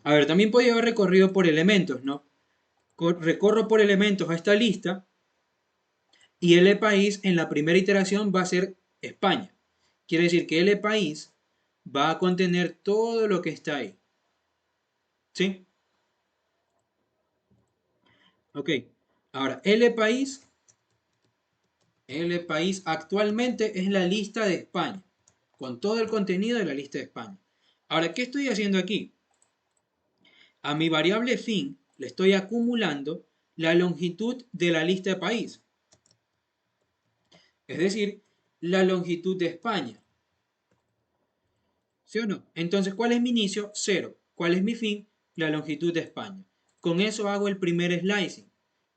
A ver, también podría haber recorrido por elementos, ¿no? Recorro por elementos a esta lista y L país en la primera iteración va a ser España. Quiere decir que L país va a contener todo lo que está ahí. ¿Sí? Ok. Ahora, L país actualmente es la lista de España, con todo el contenido de la lista de España. Ahora, ¿qué estoy haciendo aquí? A mi variable fin le estoy acumulando la longitud de la lista de país, es decir, la longitud de España. ¿Sí o no? Entonces, ¿cuál es mi inicio? 0. ¿Cuál es mi fin? La longitud de España. Con eso hago el primer slicing.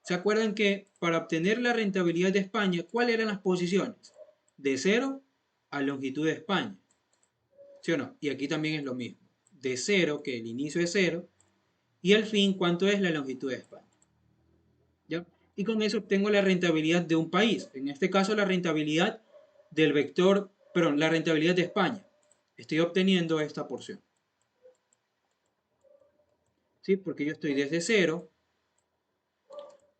¿Se acuerdan que para obtener la rentabilidad de España, cuáles eran las posiciones? De 0 a longitud de España. ¿Sí o no? Y aquí también es lo mismo. De 0, que el inicio es 0, y el fin, ¿cuánto es la longitud de España? ¿Ya? Y con eso obtengo la rentabilidad de un país. En este caso, la rentabilidad del vector, perdón, la rentabilidad de España. Estoy obteniendo esta porción. ¿Sí? Porque yo estoy desde 0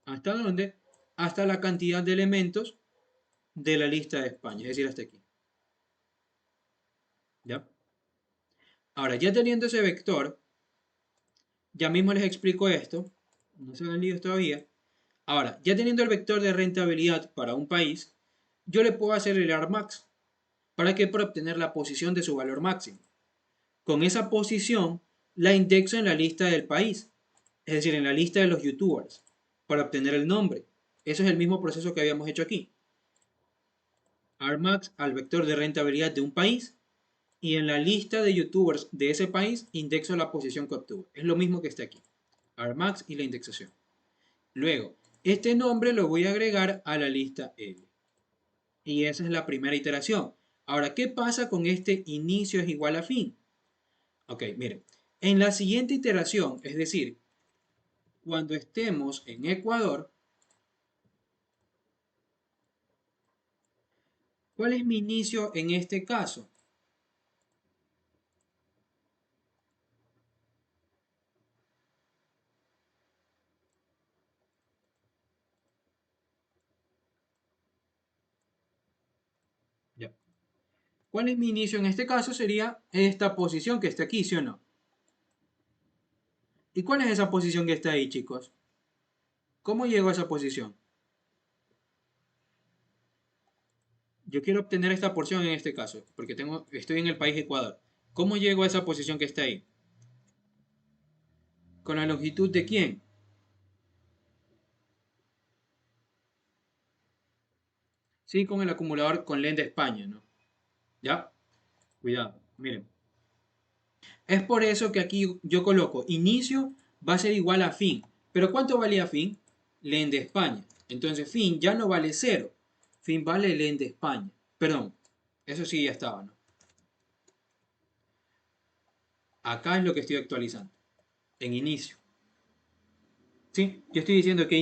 hasta dónde? Hasta la cantidad de elementos de la lista de España, es decir, hasta aquí. ¿Ya? Ahora, ya teniendo ese vector, ya mismo les explico esto, no se hagan líos todavía. Ahora, ya teniendo el vector de rentabilidad para un país, yo le puedo hacer el armax. ¿Para qué? Para obtener la posición de su valor máximo. Con esa posición la indexo en la lista del país, es decir, en la lista de los youtubers, para obtener el nombre. Eso es el mismo proceso que habíamos hecho aquí. Armax al vector de rentabilidad de un país y en la lista de youtubers de ese país indexo la posición que obtuvo. Es lo mismo que está aquí. Armax y la indexación. Luego, este nombre lo voy a agregar a la lista L. Y esa es la primera iteración. Ahora, ¿qué pasa con este inicio es igual a fin? Ok, miren. En la siguiente iteración, es decir, cuando estemos en Ecuador, ¿cuál es mi inicio en este caso? Ya. ¿Cuál es mi inicio en este caso? Sería esta posición que está aquí, ¿sí o no? ¿Y cuál es esa posición que está ahí, chicos? ¿Cómo llego a esa posición? Yo quiero obtener esta porción en este caso, porque estoy en el país Ecuador. ¿Cómo llego a esa posición que está ahí? ¿Con la longitud de quién? Sí, con el acumulador con len de España, ¿no? ¿Ya? Cuidado, miren. Es por eso que aquí yo coloco inicio va a ser igual a fin. ¿Pero cuánto valía fin? Len de España. Entonces fin ya no vale 0. Fin vale len de España. Perdón, eso sí ya estaba, ¿no? Acá es lo que estoy actualizando. En inicio. ¿Sí? Yo estoy diciendo que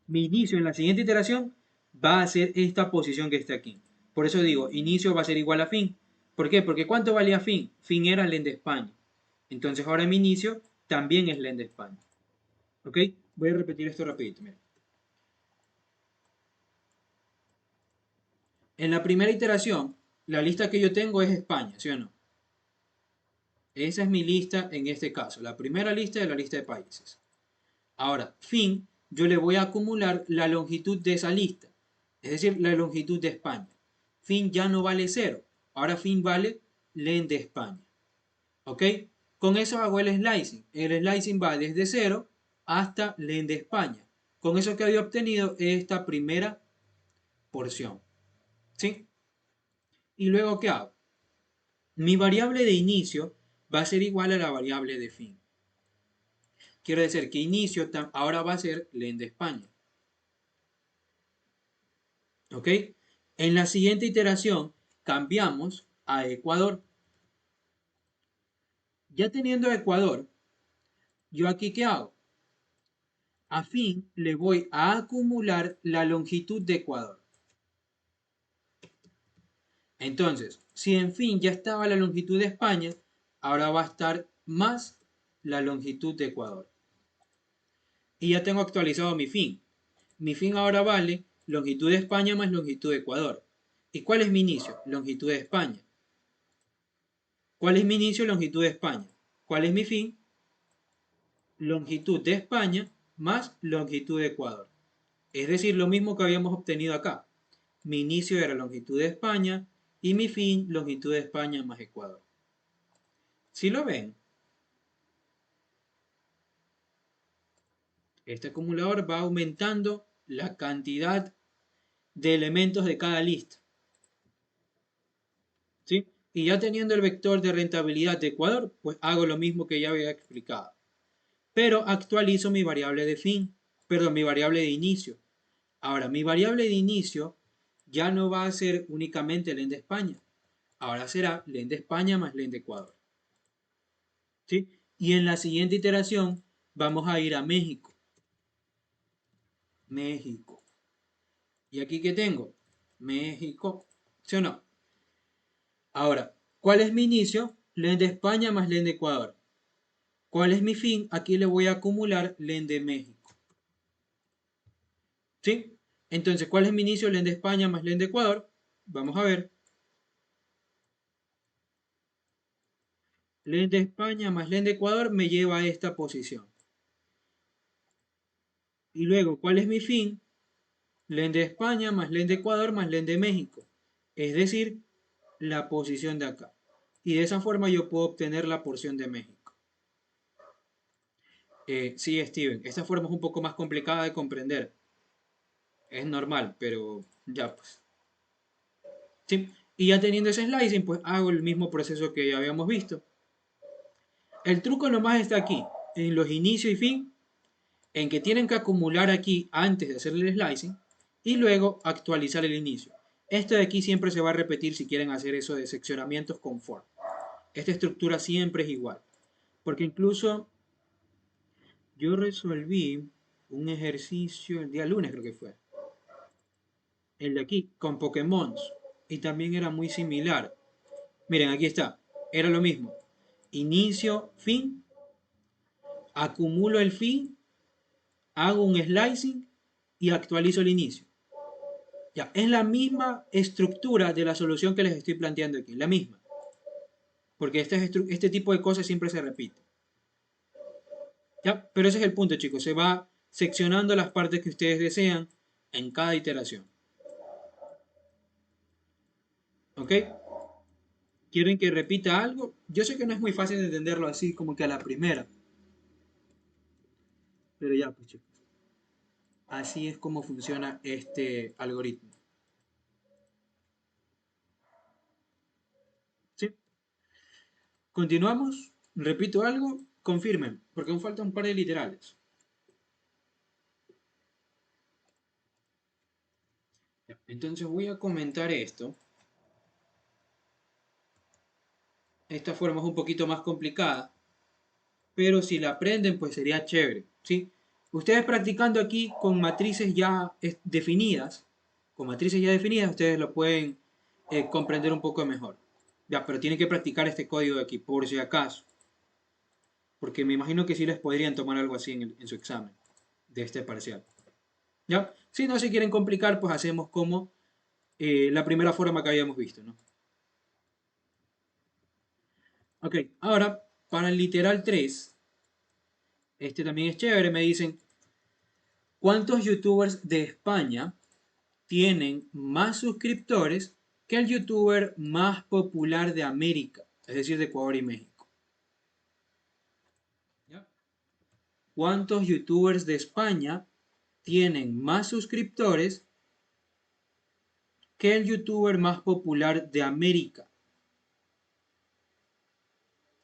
mi inicio en la siguiente iteración va a ser esta posición que está aquí. Por eso digo, inicio va a ser igual a fin. ¿Por qué? Porque ¿cuánto valía fin? Fin era len de España. Entonces ahora mi inicio también es len de España. ¿Ok? Voy a repetir esto rapidito. Mira. En la primera iteración, la lista que yo tengo es España, ¿sí o no? Esa es mi lista en este caso, la primera lista de la lista de países. Ahora, fin, yo le voy a acumular la longitud de esa lista, es decir, la longitud de España. Fin ya no vale 0, ahora fin vale len de España. ¿Ok? Con eso hago el slicing. El slicing va desde 0 hasta len de España. Con eso que había obtenido esta primera porción. ¿Sí? ¿Y luego qué hago? Mi variable de inicio va a ser igual a la variable de fin. Quiero decir que inicio ahora va a ser len de España. ¿Ok? En la siguiente iteración cambiamos a Ecuador. Ya teniendo Ecuador, ¿yo aquí qué hago? A fin le voy a acumular la longitud de Ecuador. Entonces, si en fin ya estaba la longitud de España, ahora va a estar más la longitud de Ecuador. Y ya tengo actualizado mi fin. Mi fin ahora vale longitud de España más longitud de Ecuador. ¿Y cuál es mi inicio? Longitud de España. ¿Cuál es mi inicio? Longitud de España. ¿Cuál es mi fin? Longitud de España más longitud de Ecuador. Es decir, lo mismo que habíamos obtenido acá. Mi inicio era longitud de España y mi fin longitud de España más Ecuador. Si lo ven, este acumulador va aumentando la cantidad de elementos de cada lista. ¿Sí? Y ya teniendo el vector de rentabilidad de Ecuador, pues hago lo mismo que ya había explicado. Pero actualizo mi variable de fin, perdón, mi variable de inicio. Ahora, mi variable de inicio ya no va a ser únicamente len de España. Ahora será len de España más len de Ecuador. ¿Sí? Y en la siguiente iteración vamos a ir a México. México. ¿Y aquí qué tengo? México. ¿Sí o no? Ahora, ¿cuál es mi inicio? Len de España más len de Ecuador. ¿Cuál es mi fin? Aquí le voy a acumular len de México. ¿Sí? Entonces, ¿cuál es mi inicio? Len de España más len de Ecuador. Vamos a ver. Len de España más len de Ecuador me lleva a esta posición. Y luego, ¿cuál es mi fin? Len de España más len de Ecuador más len de México. Es decir, la posición de acá. Y de esa forma yo puedo obtener la porción de México. Sí, Steven, esta forma es un poco más complicada de comprender. Es normal, pero ya pues. ¿Sí? Y ya teniendo ese slicing, pues hago el mismo proceso que ya habíamos visto. El truco nomás está aquí, en los inicios y fin, en que tienen que acumular aquí antes de hacer el slicing y luego actualizar el inicio. Esto de aquí siempre se va a repetir si quieren hacer eso de seccionamientos con for. Esta estructura siempre es igual. Porque incluso yo resolví un ejercicio el día lunes, creo que fue. El de aquí, con Pokémon. Y también era muy similar. Miren, aquí está. Era lo mismo. Inicio, fin. Acumulo el fin. Hago un slicing y actualizo el inicio. Ya, es la misma estructura de la solución que les estoy planteando aquí. La misma. Porque este tipo de cosas siempre se repite. ¿Ya? Pero ese es el punto, chicos. Se va seccionando las partes que ustedes desean en cada iteración. ¿Ok? ¿Quieren que repita algo? Yo sé que no es muy fácil de entenderlo así como que a la primera. Pero ya, pues chicos. Así es como funciona este algoritmo. ¿Sí? ¿Continuamos? ¿Repito algo? Confirmen, porque aún falta un par de literales. Entonces voy a comentar esto. Esta forma es un poquito más complicada, pero si la aprenden, pues sería chévere, ¿sí? Ustedes practicando aquí con matrices ya definidas, ustedes lo pueden comprender un poco mejor. Ya, pero tienen que practicar este código de aquí, por si acaso. Porque me imagino que sí les podrían tomar algo así en su examen de este parcial. ¿Ya? Si no se quieren complicar, pues hacemos como la primera forma que habíamos visto, ¿no? Ok, ahora para el literal 3, este también es chévere, me dicen, ¿cuántos youtubers de España tienen más suscriptores que el youtuber más popular de América? Es decir, de Ecuador y México. ¿Ya? ¿Cuántos youtubers de España tienen más suscriptores que el youtuber más popular de América?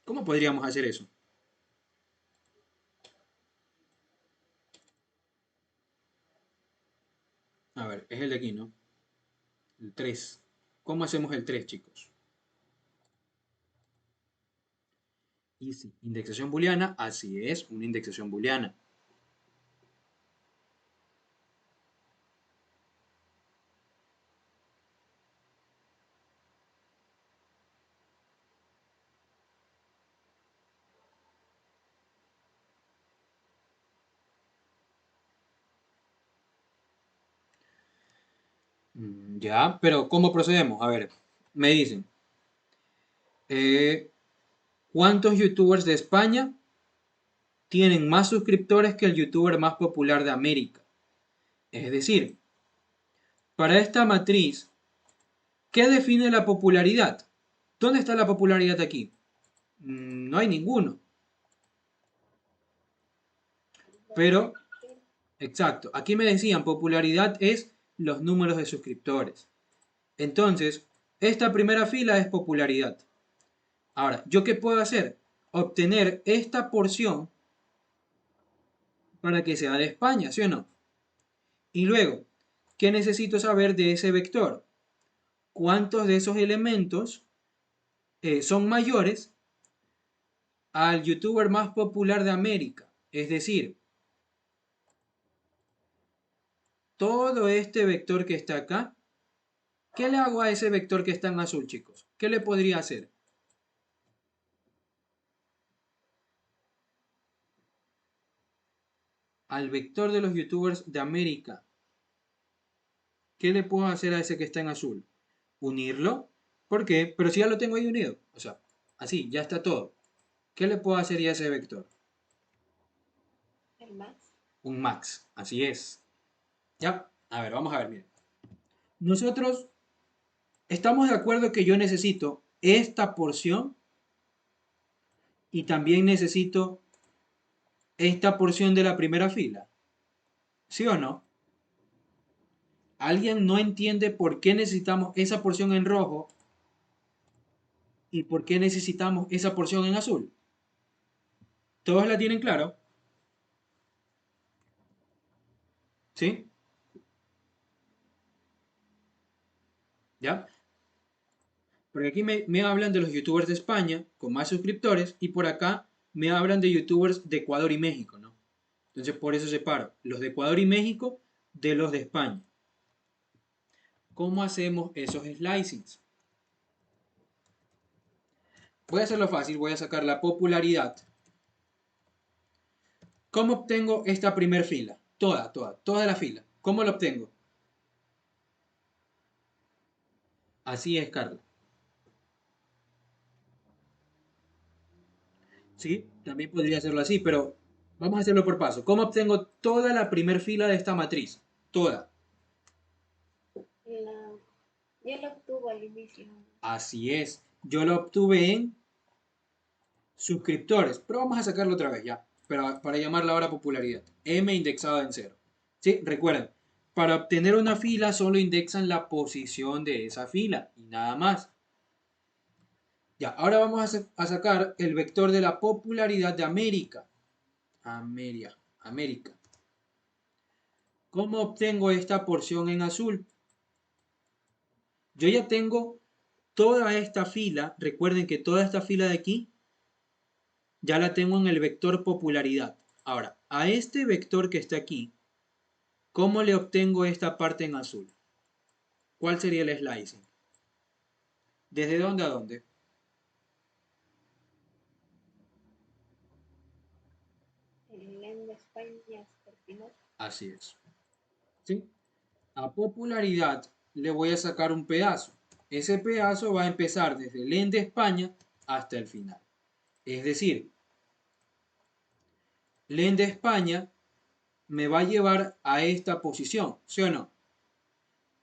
¿Cómo podríamos hacer eso? A ver, es el de aquí, ¿no? El 3. ¿Cómo hacemos el 3, chicos? Easy. Indexación booleana, así es, una indexación booleana. Ya, pero ¿cómo procedemos? A ver, me dicen, ¿Cuántos youtubers de España tienen más suscriptores que el youtuber más popular de América? Es decir, para esta matriz, ¿qué define la popularidad? ¿Dónde está la popularidad aquí? No hay ninguno. Pero, exacto, aquí me decían popularidad es los números de suscriptores. Entonces, esta primera fila es popularidad. Ahora, ¿yo qué puedo hacer? Obtener esta porción para que sea de España, ¿sí o no? Y luego, ¿qué necesito saber de ese vector? ¿Cuántos de esos elementos son mayores al youtuber más popular de América? Es decir, todo este vector que está acá, ¿qué le hago a ese vector que está en azul, chicos? ¿Qué le podría hacer? Al vector de los youtubers de América, ¿qué le puedo hacer a ese que está en azul? ¿Unirlo? ¿Por qué? Pero si ya lo tengo ahí unido. O sea, así, ya está todo. ¿Qué le puedo hacer ya a ese vector? El max. Un max. Así es. Ya. A ver, vamos a ver, miren. Nosotros estamos de acuerdo que yo necesito esta porción y también necesito esta porción de la primera fila. ¿Sí o no? ¿Alguien no entiende por qué necesitamos esa porción en rojo y por qué necesitamos esa porción en azul? ¿Todos la tienen claro? ¿Sí? ¿Ya? Porque aquí me hablan de los youtubers de España con más suscriptores y por acá me hablan de youtubers de Ecuador y México, ¿no? Entonces por eso separo los de Ecuador y México de los de España. ¿Cómo hacemos esos slicings? Voy a hacerlo fácil, voy a sacar la popularidad. ¿Cómo obtengo esta primer fila? Toda la fila. ¿Cómo lo obtengo? Así es, Carla. Sí, también podría hacerlo así, pero vamos a hacerlo por paso. ¿Cómo obtengo toda la primer fila de esta matriz? Toda. La, ya lo obtuvo al inicio. Así es. Yo lo obtuve en suscriptores, pero vamos a sacarlo otra vez ya, para llamarla ahora popularidad. M indexado en 0. Sí, recuerden, para obtener una fila solo indexan la posición de esa fila y nada más. Ya, ahora vamos a sacar el vector de la popularidad de América. América. ¿Cómo obtengo esta porción en azul? Yo ya tengo toda esta fila, recuerden que toda esta fila de aquí ya la tengo en el vector popularidad. Ahora, a este vector que está aquí, ¿cómo le obtengo esta parte en azul? ¿Cuál sería el slicing? ¿Desde dónde a dónde? El len de España hasta el final. Así es. ¿Sí? A popularidad le voy a sacar un pedazo. Ese pedazo va a empezar desde el end de España hasta el final. Es decir, len de España me va a llevar a esta posición, ¿sí o no?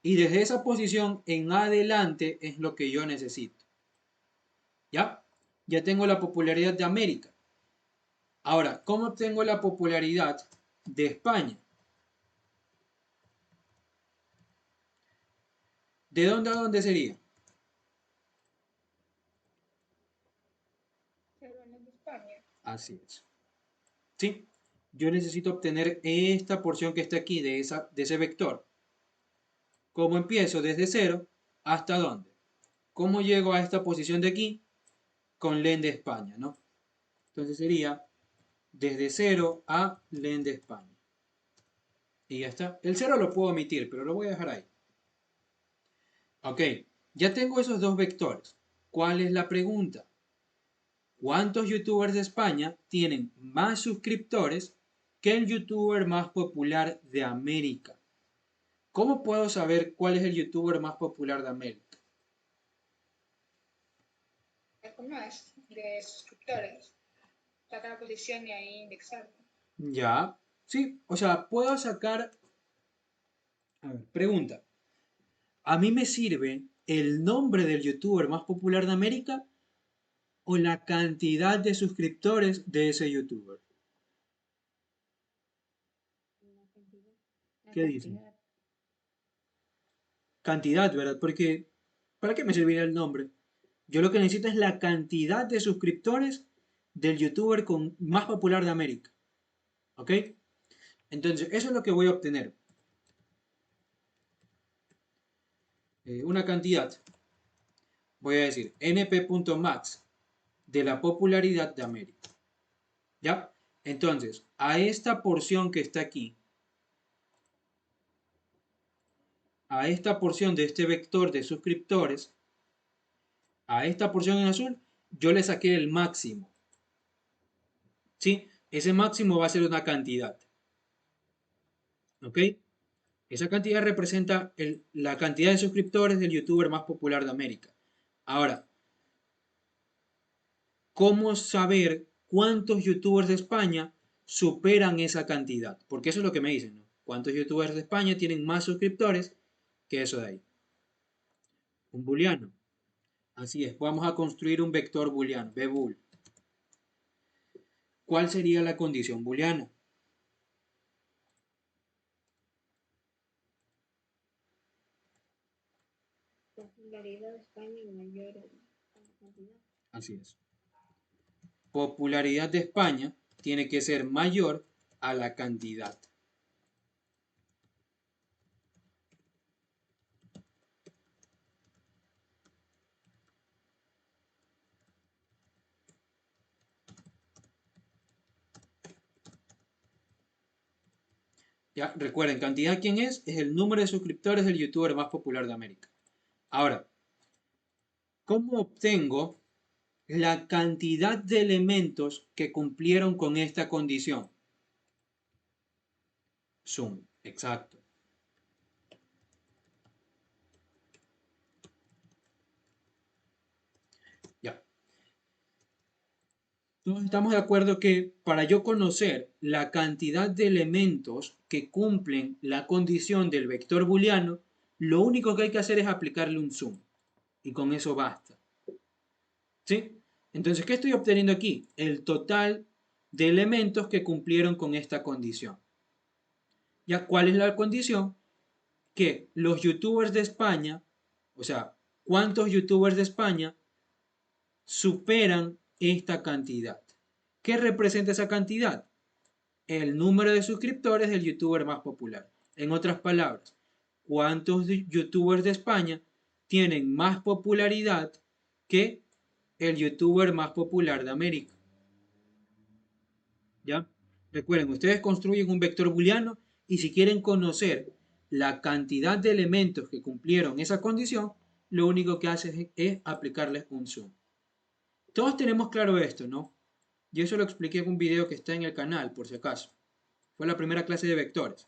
Y desde esa posición en adelante es lo que yo necesito. ¿Ya? Ya tengo la popularidad de América. Ahora, ¿cómo obtengo la popularidad de España? ¿De dónde a dónde sería? Así es. ¿Sí? Yo necesito obtener esta porción que está aquí de ese vector. ¿Cómo empiezo? Desde 0 hasta dónde. ¿Cómo llego a esta posición de aquí? Con len de España, ¿no? Entonces sería desde 0 a len de España. Y ya está. El 0 lo puedo omitir, pero lo voy a dejar ahí. Ok, ya tengo esos dos vectores. ¿Cuál es la pregunta? ¿Cuántos youtubers de España tienen más suscriptores que el youtuber más popular de América? ¿Cómo puedo saber cuál es el youtuber más popular de América? ¿cómo es? De suscriptores. Sacar la posición y ahí indexar. Ya, sí, o sea, puedo sacar... A ver, pregunta. ¿A mí me sirve el nombre del youtuber más popular de América o la cantidad de suscriptores de ese youtuber? La cantidad. La ¿Qué dicen? cantidad. Cantidad, ¿verdad? Porque ¿para qué me serviría el nombre? Yo lo que necesito es la cantidad de suscriptores del youtuber más popular de América. ¿Ok? Entonces, eso es lo que voy a obtener. Una cantidad. Voy a decir np.max de la popularidad de América. ¿Ya? Entonces, a esta porción que está aquí, a esta porción de este vector de suscriptores, a esta porción en azul, yo le saqué el máximo. ¿Sí? Ese máximo va a ser una cantidad. ¿Ok? Esa cantidad representa la cantidad de suscriptores del youtuber más popular de América. Ahora, ¿cómo saber cuántos youtubers de España superan esa cantidad? Porque eso es lo que me dicen, ¿no? ¿Cuántos youtubers de España tienen más suscriptores que eso de ahí? Un booleano. Así es, vamos a construir un vector booleano, bbool. ¿Cuál sería la condición booleana? Popularidad de España mayor a la cantidad. Así es. Popularidad de España tiene que ser mayor a la cantidad. Ya, recuerden, cantidad, ¿quién es? Es el número de suscriptores del youtuber más popular de América. Ahora, ¿cómo obtengo la cantidad de elementos que cumplieron con esta condición? Sum, exacto. Ya. Todos estamos de acuerdo que para yo conocer la cantidad de elementos que cumplen la condición del vector booleano, lo único que hay que hacer es aplicarle un sum. Y con eso basta. ¿Sí? Entonces, ¿qué estoy obteniendo aquí? El total de elementos que cumplieron con esta condición. ¿Ya cuál es la condición? Que los youtubers de España, o sea, ¿cuántos youtubers de España superan esta cantidad? ¿Qué representa esa cantidad? El número de suscriptores del youtuber más popular. En otras palabras, ¿cuántos youtubers de España tienen más popularidad que el youtuber más popular de América? ¿Ya? Recuerden, ustedes construyen un vector booleano y si quieren conocer la cantidad de elementos que cumplieron esa condición, lo único que hacen es aplicarles un sum. Todos tenemos claro esto, ¿no? Yo eso lo expliqué en un video que está en el canal, por si acaso. Fue la primera clase de vectores.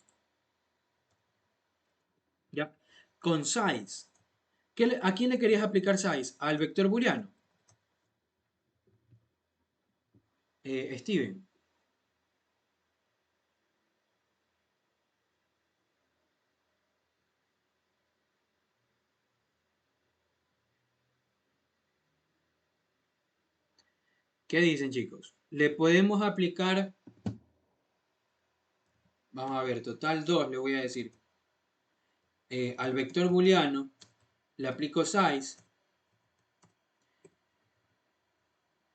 ¿Ya? Con size. ¿A quién le querías aplicar size? ¿Al vector booleano? Steven. ¿Qué dicen, chicos? Le podemos aplicar, vamos a ver, total 2 le voy a decir. Al vector booleano le aplico size.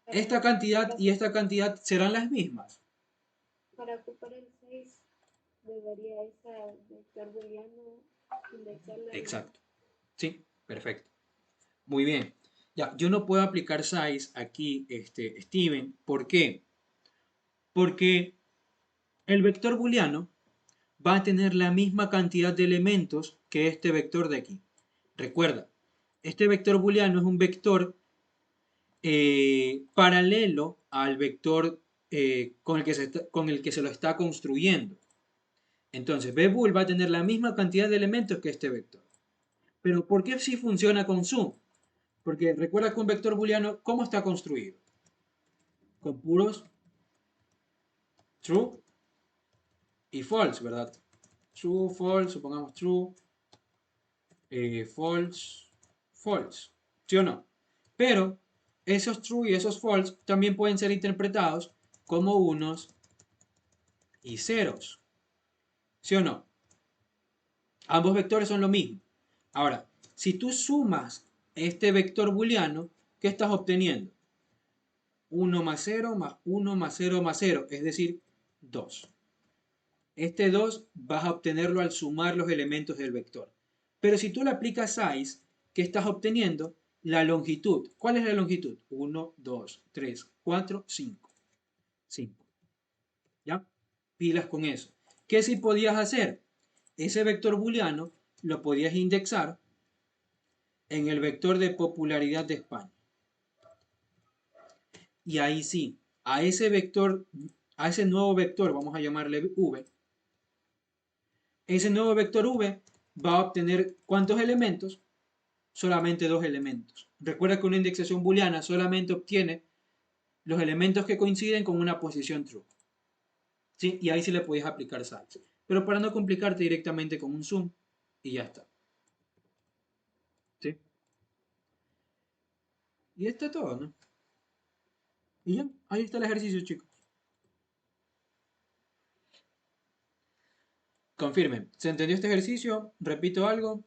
Esta cantidad y esta cantidad serán las mismas. Para ocupar el 6 debería esa vector booleano indexarla. Exacto. Sí, perfecto. Muy bien. Ya, yo no puedo aplicar size aquí, Steven. ¿Por qué? Porque el vector booleano va a tener la misma cantidad de elementos que este vector de aquí. Recuerda, este vector booleano es un vector paralelo al vector con el que se lo está construyendo. Entonces, bbool va a tener la misma cantidad de elementos que este vector. Pero ¿por qué si funciona con sum? Porque recuerda que un vector booleano, ¿cómo está construido? Con puros true y false, ¿verdad? True, false, supongamos true, false, false. ¿Sí o no? Pero esos true y esos false también pueden ser interpretados como unos y ceros. ¿Sí o no? Ambos vectores son lo mismo. Ahora, si tú sumas este vector booleano, ¿qué estás obteniendo? 1 más 0 más 1 más 0 más 0, es decir, 2. Este 2 vas a obtenerlo al sumar los elementos del vector. Pero si tú le aplicas size, ¿qué estás obteniendo? La longitud. ¿Cuál es la longitud? 1, 2, 3, 4, 5. 5. ¿Ya? Pilas con eso. ¿Qué si podías hacer? Ese vector booleano lo podías indexar en el vector de popularidad de España. Y ahí sí, a ese vector, a ese nuevo vector, vamos a llamarle v, ese nuevo vector v va a obtener ¿cuántos elementos? Solamente 2 elementos. Recuerda que una indexación booleana solamente obtiene los elementos que coinciden con una posición true. ¿Sí? Y ahí sí le podéis aplicar size. Pero para no complicarte directamente con un zoom y ya está. ¿Sí? Y esto es todo, ¿no? Y ya, ahí está el ejercicio, chicos. Confirmen, ¿se entendió este ejercicio? Repito algo.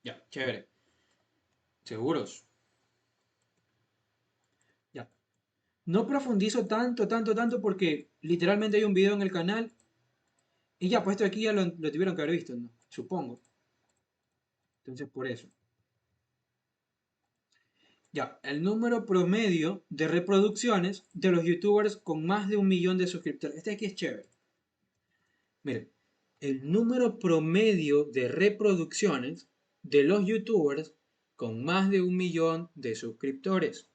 Ya, chévere. ¿Seguros? Ya. No profundizo tanto porque literalmente hay un video en el canal y ya puesto aquí ya lo tuvieron que haber visto, ¿no? Supongo. Entonces por eso. Ya, el número promedio de reproducciones de los youtubers con más de 1 millón de suscriptores. Este aquí es chévere. Miren, el número promedio de reproducciones de los youtubers con más de 1 millón de suscriptores.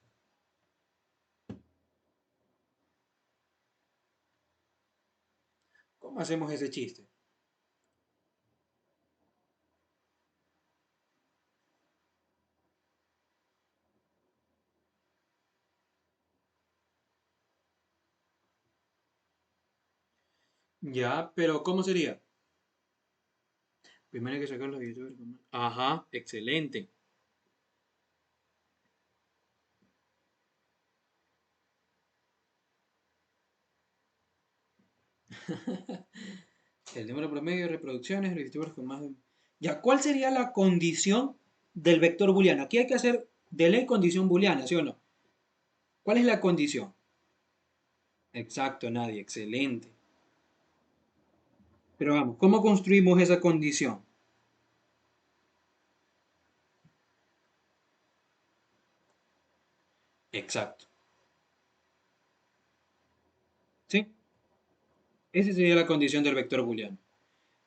¿Cómo hacemos ese chiste? Ya, pero ¿cómo sería? Primero hay que sacar los youtubers con más. Ajá, excelente. El número promedio de reproducciones de los youtubers con más de... Ya, ¿cuál sería la condición del vector booleano? Aquí hay que hacer de ley condición booleana, ¿sí o no? ¿Cuál es la condición? Exacto, nadie, excelente. Pero vamos, ¿cómo construimos esa condición? Exacto. ¿Sí? Esa sería la condición del vector booleano.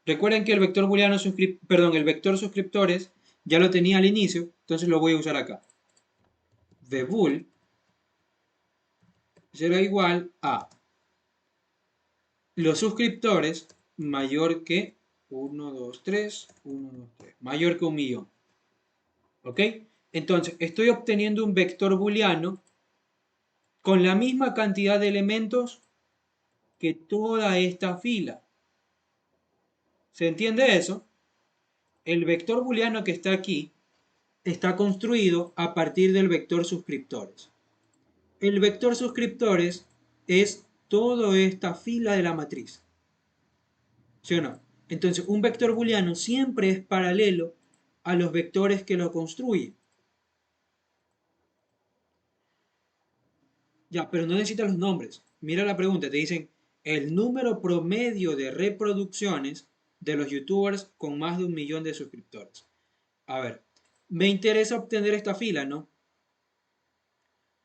Recuerden que el vector booleano el vector suscriptores ya lo tenía al inicio, entonces lo voy a usar acá. Vbool será igual a los suscriptores mayor que 1, 2, 3, 1, 2, 3, mayor que 1 millón. ¿Ok? Entonces, estoy obteniendo un vector booleano con la misma cantidad de elementos que toda esta fila. ¿Se entiende eso? El vector booleano que está aquí está construido a partir del vector suscriptores. El vector suscriptores es toda esta fila de la matriz. ¿Sí o no? Entonces, un vector booleano siempre es paralelo a los vectores que lo construyen. Ya, pero no necesitas los nombres. Mira la pregunta, te dicen el número promedio de reproducciones de los youtubers con más de 1 millón de suscriptores. A ver, me interesa obtener esta fila, ¿no?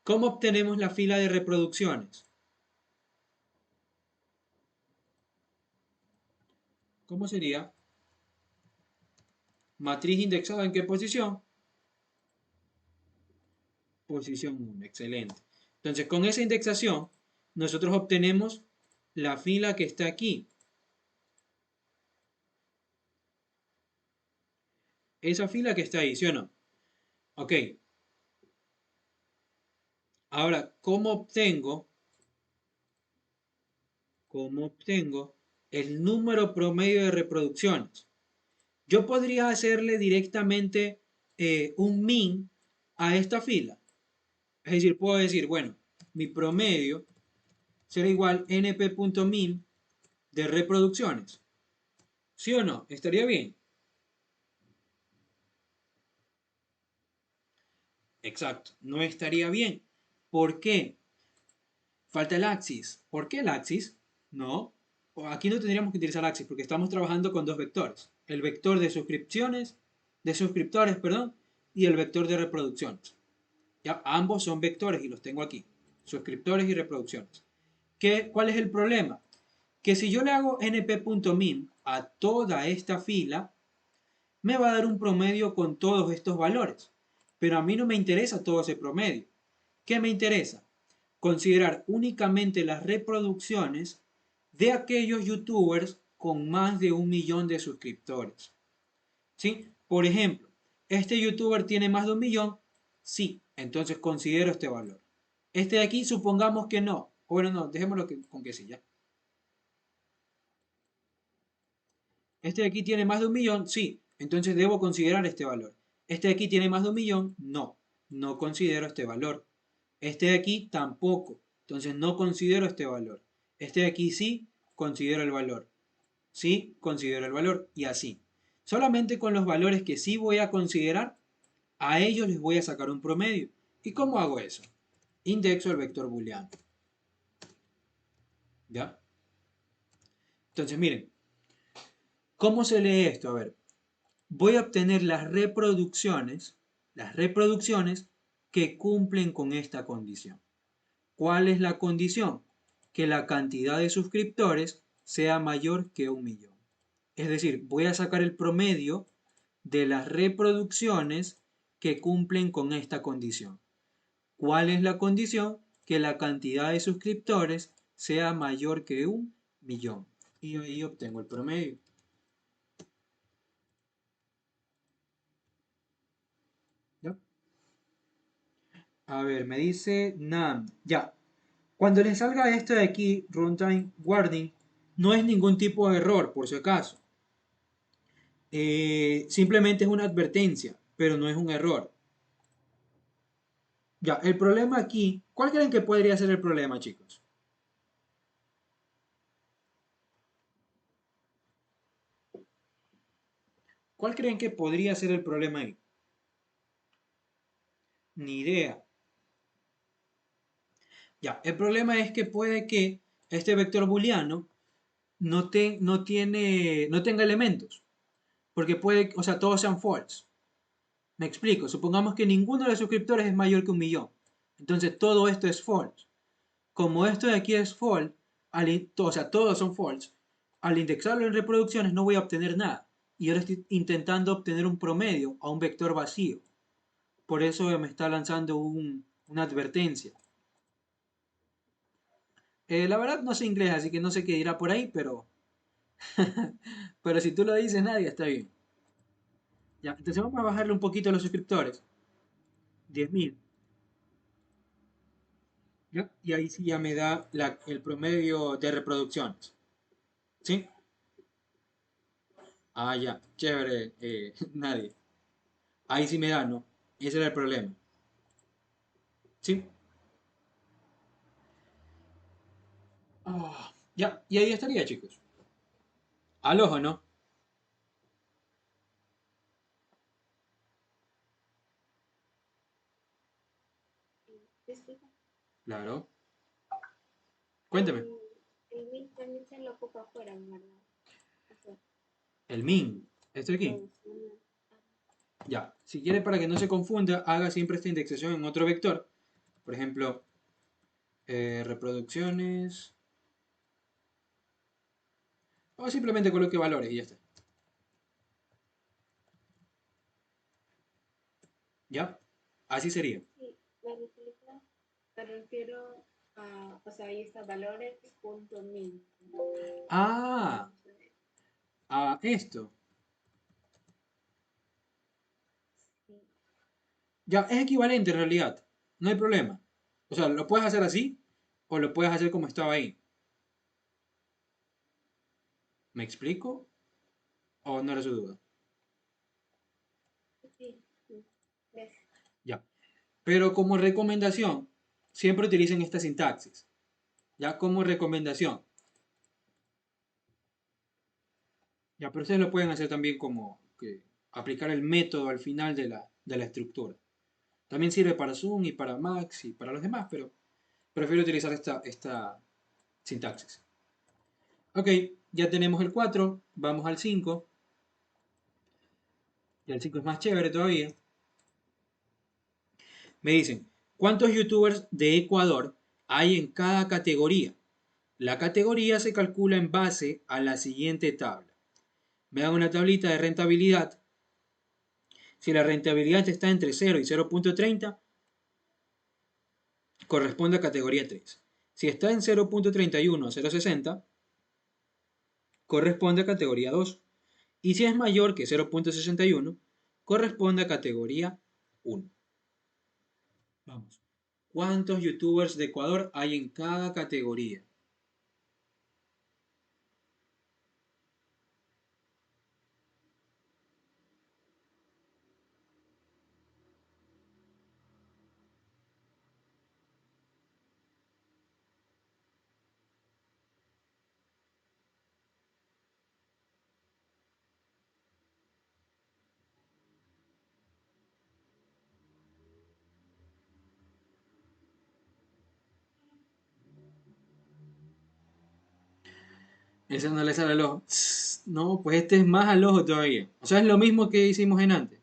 ¿Cómo obtenemos la fila de reproducciones? ¿Cómo sería? Matriz indexada en qué posición? Posición 1, excelente. Entonces, con esa indexación, nosotros obtenemos la fila que está aquí. Esa fila que está ahí, ¿sí o no? Ok. Ahora, ¿cómo obtengo el número promedio de reproducciones? Yo podría hacerle directamente un min a esta fila. Es decir, puedo decir, bueno, mi promedio será igual np.min de reproducciones. ¿Sí o no? ¿Estaría bien? Exacto, no estaría bien. ¿Por qué? Falta el axis. ¿Por qué el axis? No. Aquí no tendríamos que utilizar axis porque estamos trabajando con dos vectores. El vector de suscripciones, de suscriptores, perdón, y el vector de reproducciones. Ya, ambos son vectores y los tengo aquí. Suscriptores y reproducciones. ¿Cuál es el problema? Que si yo le hago np.min a toda esta fila, me va a dar un promedio con todos estos valores. Pero a mí no me interesa todo ese promedio. ¿Qué me interesa? Considerar únicamente las reproducciones de aquellos youtubers con más de 1 millón de suscriptores. ¿Sí? Por ejemplo, ¿este youtuber tiene más de 1 millón? Sí, entonces considero este valor. Este de aquí, supongamos que no. Bueno, no, dejémoslo con que sí, ya. Este de aquí tiene más de 1 millón, sí, entonces debo considerar este valor. Este de aquí tiene más de 1 millón, no, no considero este valor. Este de aquí tampoco, entonces no considero este valor. Este de aquí sí, considero el valor. Sí, considero el valor y así. Solamente con los valores que sí voy a considerar, a ellos les voy a sacar un promedio. ¿Y cómo hago eso? Indexo el vector booleano. ¿Ya? Entonces miren, ¿cómo se lee esto? A ver, voy a obtener las reproducciones que cumplen con esta condición. ¿Cuál es la condición? Que la cantidad de suscriptores sea mayor que 1 millón. Es decir, voy a sacar el promedio de las reproducciones que cumplen con esta condición. ¿Cuál es la condición? Que la cantidad de suscriptores sea mayor que 1 millón. Y ahí obtengo el promedio. ¿Ya? A ver, me dice NaN. Ya. Cuando les salga esto de aquí, runtime warning, no es ningún tipo de error, por si acaso. Simplemente es una advertencia, pero no es un error. Ya, el problema aquí, ¿cuál creen que podría ser el problema, chicos? ¿Cuál creen que podría ser el problema ahí? Ni idea. Ya, el problema es que puede que este vector booleano no tenga elementos, porque puede, o sea, todos sean false. Me explico, supongamos que ninguno de los suscriptores es mayor que 1 millón. Entonces todo esto es false. Como esto de aquí es false, o sea, todos son false, al indexarlo en reproducciones no voy a obtener nada. Y ahora estoy intentando obtener un promedio a un vector vacío. Por eso me está lanzando una advertencia. La verdad no sé inglés, así que no sé qué dirá por ahí, pero, pero si tú lo dices, nadie está bien. Ya, entonces vamos a bajarle un poquito a los suscriptores. 10.000. ¿Ya? Y ahí sí ya me da el promedio de reproducciones. ¿Sí? Ah, ya, chévere, nadie. Ahí sí me da, ¿no? Ese era el problema. ¿Sí? Ah, ya, y ahí estaría, chicos. Al ojo, ¿no? Disculpa, Claro. Cuénteme. el, el MIT también se lo ocupa afuera, ¿verdad? O sea, El min. Esto aquí. traducción. Ya. Si quiere para que no se confunda, haga siempre esta indexación en otro vector. Por ejemplo, reproducciones. O simplemente coloque valores y ya está. ¿Ya? Así sería. Sí, me refiero a, o sea, ahí está valores, punto min. Ah, a esto. Sí, Ya, es equivalente en realidad. No hay problema. O sea, lo puedes hacer así o lo puedes hacer como estaba ahí. ¿Me explico? ¿O no era su duda? sí, sí. ¿Ves? Ya. Pero como recomendación, siempre utilicen esta sintaxis. Ya como recomendación. Ya, pero ustedes lo pueden hacer también como que aplicar el método al final de la estructura. También sirve para Zoom y para Max y para los demás, pero prefiero utilizar esta sintaxis. Ok, ya tenemos el 4, vamos al 5. Y el 5 es más chévere todavía. Me dicen, ¿cuántos youtubers de Ecuador hay en cada categoría? La categoría se calcula en base a la siguiente tabla. Me dan una tablita de rentabilidad. Si la rentabilidad está entre 0 y 0.30, corresponde a categoría 3. Si está en 0.31 a 0.60, corresponde a categoría 2. Y si es mayor que 0.61, corresponde a categoría 1. Vamos. ¿Cuántos youtubers de Ecuador hay en cada categoría? Ese no le sale al ojo. No, pues este es más al ojo todavía. O sea, es lo mismo que hicimos en antes.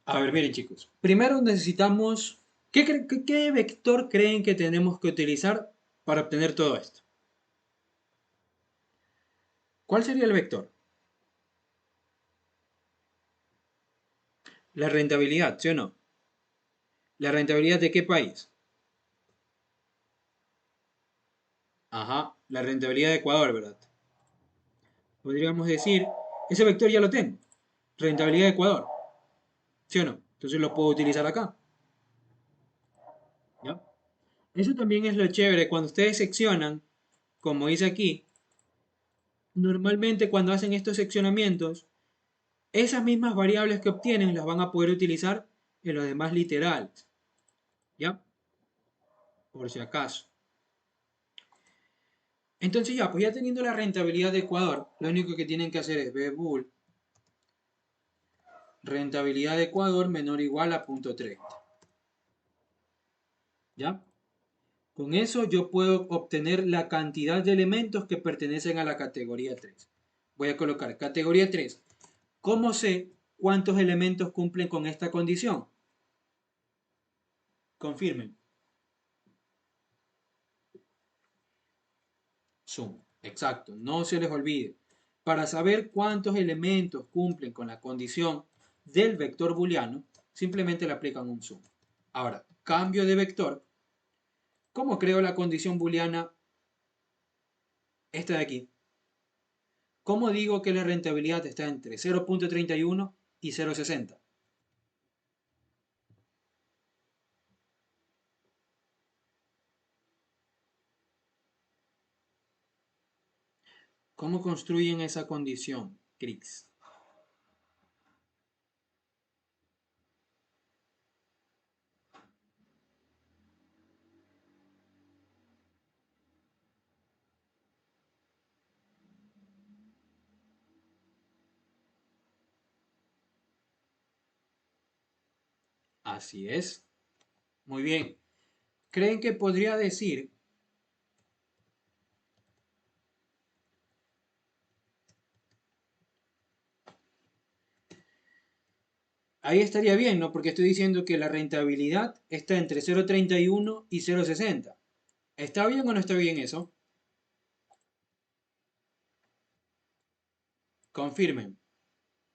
A ver, miren chicos. Primero necesitamos... ¿Qué vector creen que tenemos que utilizar para obtener todo esto? ¿Cuál sería el vector? La rentabilidad, ¿sí o no? ¿La rentabilidad de qué país? Ajá, la rentabilidad de Ecuador, ¿verdad? Podríamos decir, ese vector ya lo tengo. Rentabilidad de Ecuador, ¿sí o no? Entonces lo puedo utilizar acá. ¿Ya? Eso también es lo chévere. Cuando ustedes seccionan, como dice aquí, normalmente cuando hacen estos seccionamientos, esas mismas variables que obtienen las van a poder utilizar en los demás literales. ¿Ya? Por si acaso. Entonces ya, pues ya teniendo la rentabilidad de Ecuador, lo único que tienen que hacer es VBOOL rentabilidad de Ecuador menor o igual a 0.30. ¿Ya? Con eso yo puedo obtener la cantidad de elementos que pertenecen a la categoría 3. Voy a colocar categoría 3. ¿Cómo sé cuántos elementos cumplen con esta condición? Confirmen. Suma. Exacto, no se les olvide. Para saber cuántos elementos cumplen con la condición del vector booleano, simplemente le aplican un suma. Ahora, cambio de vector. ¿Cómo creo la condición booleana? Esta de aquí. ¿Cómo digo que la rentabilidad está entre 0.31 y 0.60? ¿Cómo construyen esa condición, Crix? Así es. Muy bien. ¿Creen que podría decir Ahí estaría bien, ¿no? Porque estoy diciendo que la rentabilidad está entre 0,31 y 0,60. ¿Está bien o no está bien eso? Confirmen.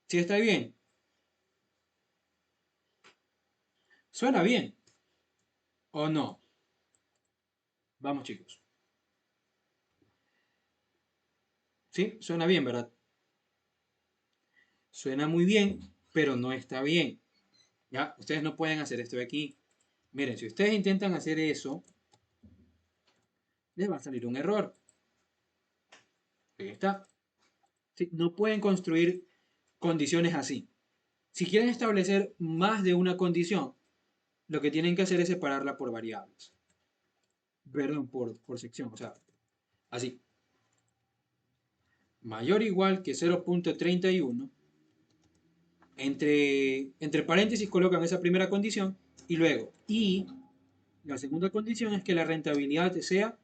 ¿Sí está bien? ¿Suena bien o no? Vamos, chicos. ¿Sí? Suena bien, ¿verdad? Suena muy bien, pero no está bien. ¿Ya? Ustedes no pueden hacer esto de aquí. Miren, si ustedes intentan hacer eso, les va a salir un error. Ahí está. ¿Sí? No pueden construir condiciones así. Si quieren establecer más de una condición, lo que tienen que hacer es separarla por variables. Perdón, por sección. O sea, así. Mayor o igual que 0,31. Entre paréntesis colocan esa primera condición y luego, y la segunda condición es que la rentabilidad sea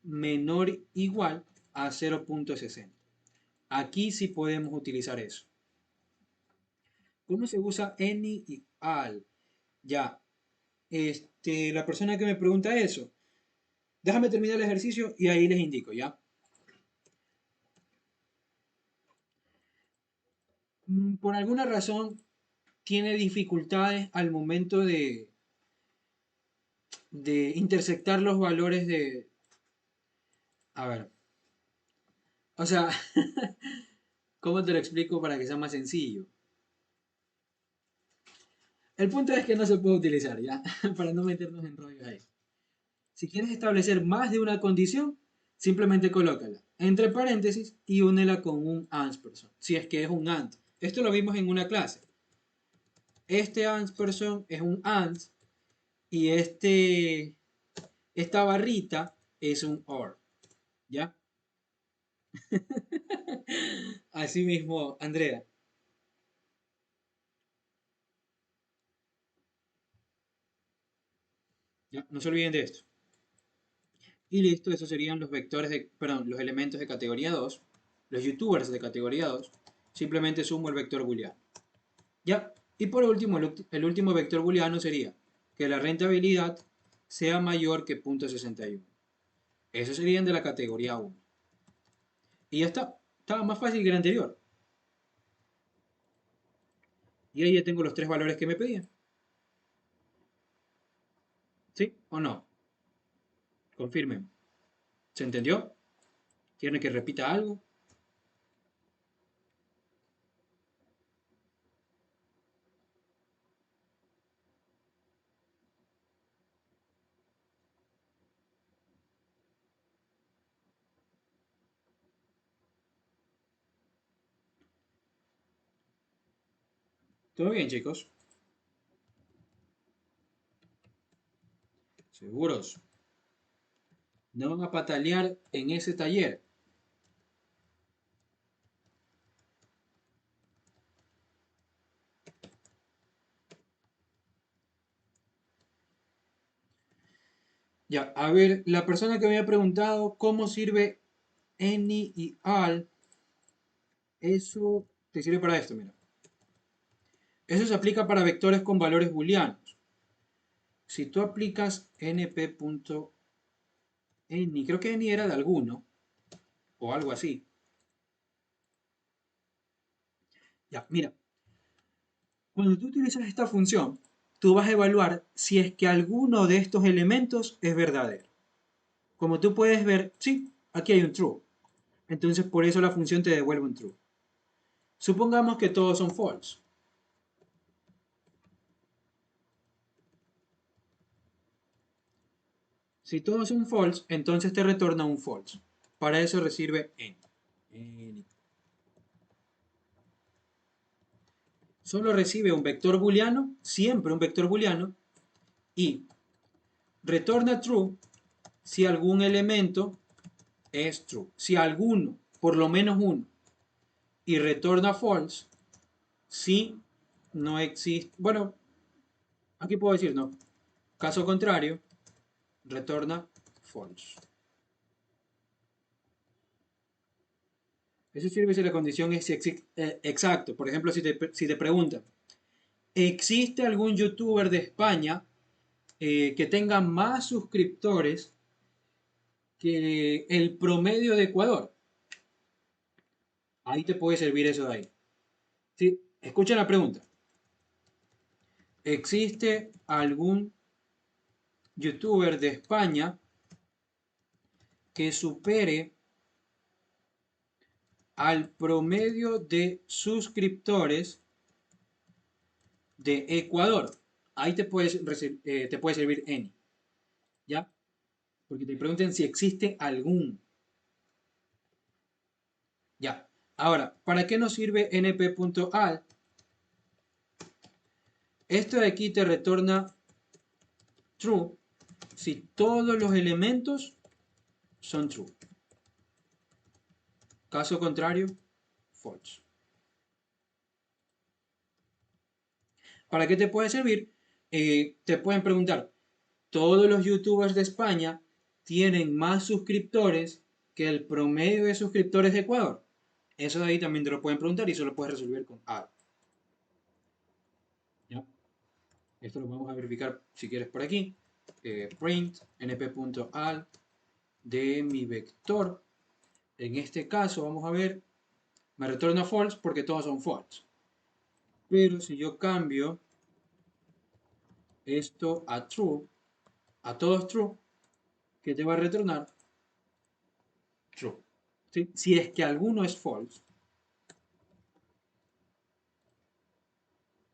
menor o igual a 0,60. Aquí sí podemos utilizar eso. ¿Cómo se usa any y al? Ya, la persona que me pregunta eso, déjame terminar el ejercicio y ahí les indico, ¿ya? Por alguna razón tiene dificultades al momento de intersectar los valores de... A ver, o sea, ¿cómo te lo explico para que sea más sencillo? El punto es que no se puede utilizar, ¿ya? Para no meternos en rollos ahí. Si quieres establecer más de una condición, simplemente colócala entre paréntesis y únela con un AND, si es que es un AND. Esto lo vimos en una clase. Este AND es un AND y esta barrita es un OR, ¿ya? Así mismo, Andrea. ¿Ya? No se olviden de esto. Y listo, esos serían los vectores de, perdón, los elementos de categoría 2, los youtubers de categoría 2. Simplemente sumo el vector booleano. ¿Ya? Y por último, el último vector booleano sería que la rentabilidad sea mayor que 0,61. Esos serían de la categoría 1. Y ya está. Estaba más fácil que el anterior. Y ahí ya tengo los tres valores que me pedían. ¿Sí o no? Confirmen. ¿Se entendió? ¿Quieren que repita algo? ¿Todo bien, chicos? ¿Seguros? ¿No van a patalear en ese taller? Ya, a ver, la persona que me ha preguntado cómo sirve any y all, eso te sirve para esto, mira. Eso se aplica para vectores con valores booleanos. Si tú aplicas np.any, creo que any era de alguno, o algo así. Ya, mira, cuando tú utilizas esta función, tú vas a evaluar si es que alguno de estos elementos es verdadero. Como tú puedes ver, sí, aquí hay un true. Entonces por eso la función te devuelve un true. Supongamos que todos son false. Si todos son false, entonces te retorna un false. Para eso recibe n. Solo recibe un vector booleano, siempre un vector booleano, y retorna true si algún elemento es true. Si alguno, por lo menos uno, y retorna false si no existe. Bueno, aquí puedo decir no. Caso contrario, retorna false. Eso sirve si la condición es exacto. Por ejemplo, si te preguntan, ¿existe algún youtuber de España que tenga más suscriptores que el promedio de Ecuador? Ahí te puede servir eso de ahí. ¿Sí? Escucha la pregunta. ¿Existe algún youtuber de España que supere al promedio de suscriptores de Ecuador? Ahí te puede servir any, ¿ya? Porque te preguntan si existe algún. Ya. Ahora, ¿para qué nos sirve np.al? Esto de aquí te retorna true si todos los elementos son true. Caso contrario, false. ¿Para qué te puede servir? Te pueden preguntar, ¿todos los youtubers de España tienen más suscriptores que el promedio de suscriptores de Ecuador? Eso de ahí también te lo pueden preguntar y eso lo puedes resolver con add. ¿Ya? Esto lo vamos a verificar si quieres por aquí. Print np.al de mi vector. En este caso, vamos a ver, me retorna false porque todos son false. Pero si yo cambio esto a true, a todos true, ¿qué te va a retornar? True. ¿Sí? Si es que alguno es false,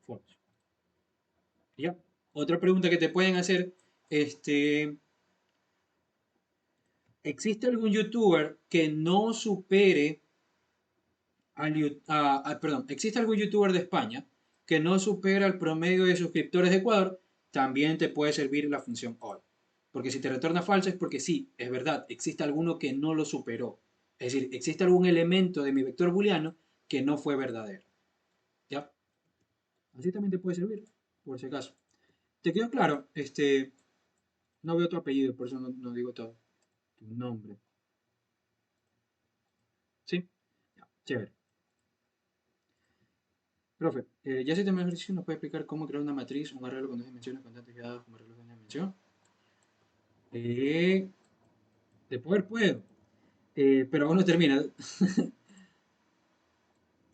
false. ¿Ya? Otra pregunta que te pueden hacer, ¿existe algún youtuber que no supere perdón, ¿existe algún youtuber de España que no supera el promedio de suscriptores de Ecuador? También te puede servir la función all. Porque si te retorna falso es porque sí, es verdad, existe alguno que no lo superó. Es decir, existe algún elemento de mi vector booleano que no fue verdadero. ¿Ya? Así también te puede servir, por si acaso. ¿Te quedó claro? No veo tu apellido, por eso no digo todo. Tu nombre. ¿Sí? Ya, chévere. Profe, ya si te me ejercicio, ¿nos puede explicar cómo crear una matriz, un arreglo con dos dimensiones, constantes dados como arreglo de una dimensión? De poder puedo, pero aún no termina.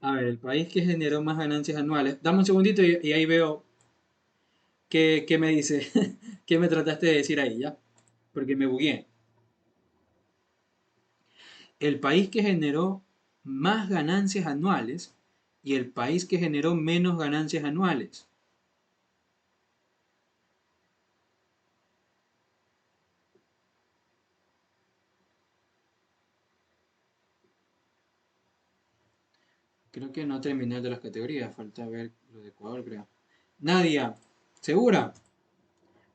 A ver, el país que generó más ganancias anuales. Dame un segundito y ahí veo qué me dice, qué me trataste de decir ahí, ¿ya? Porque me bugué. El país que generó más ganancias anuales y el país que generó menos ganancias anuales. Creo que no terminé el de las categorías, falta ver lo de Ecuador, creo. Nadia, ¿segura?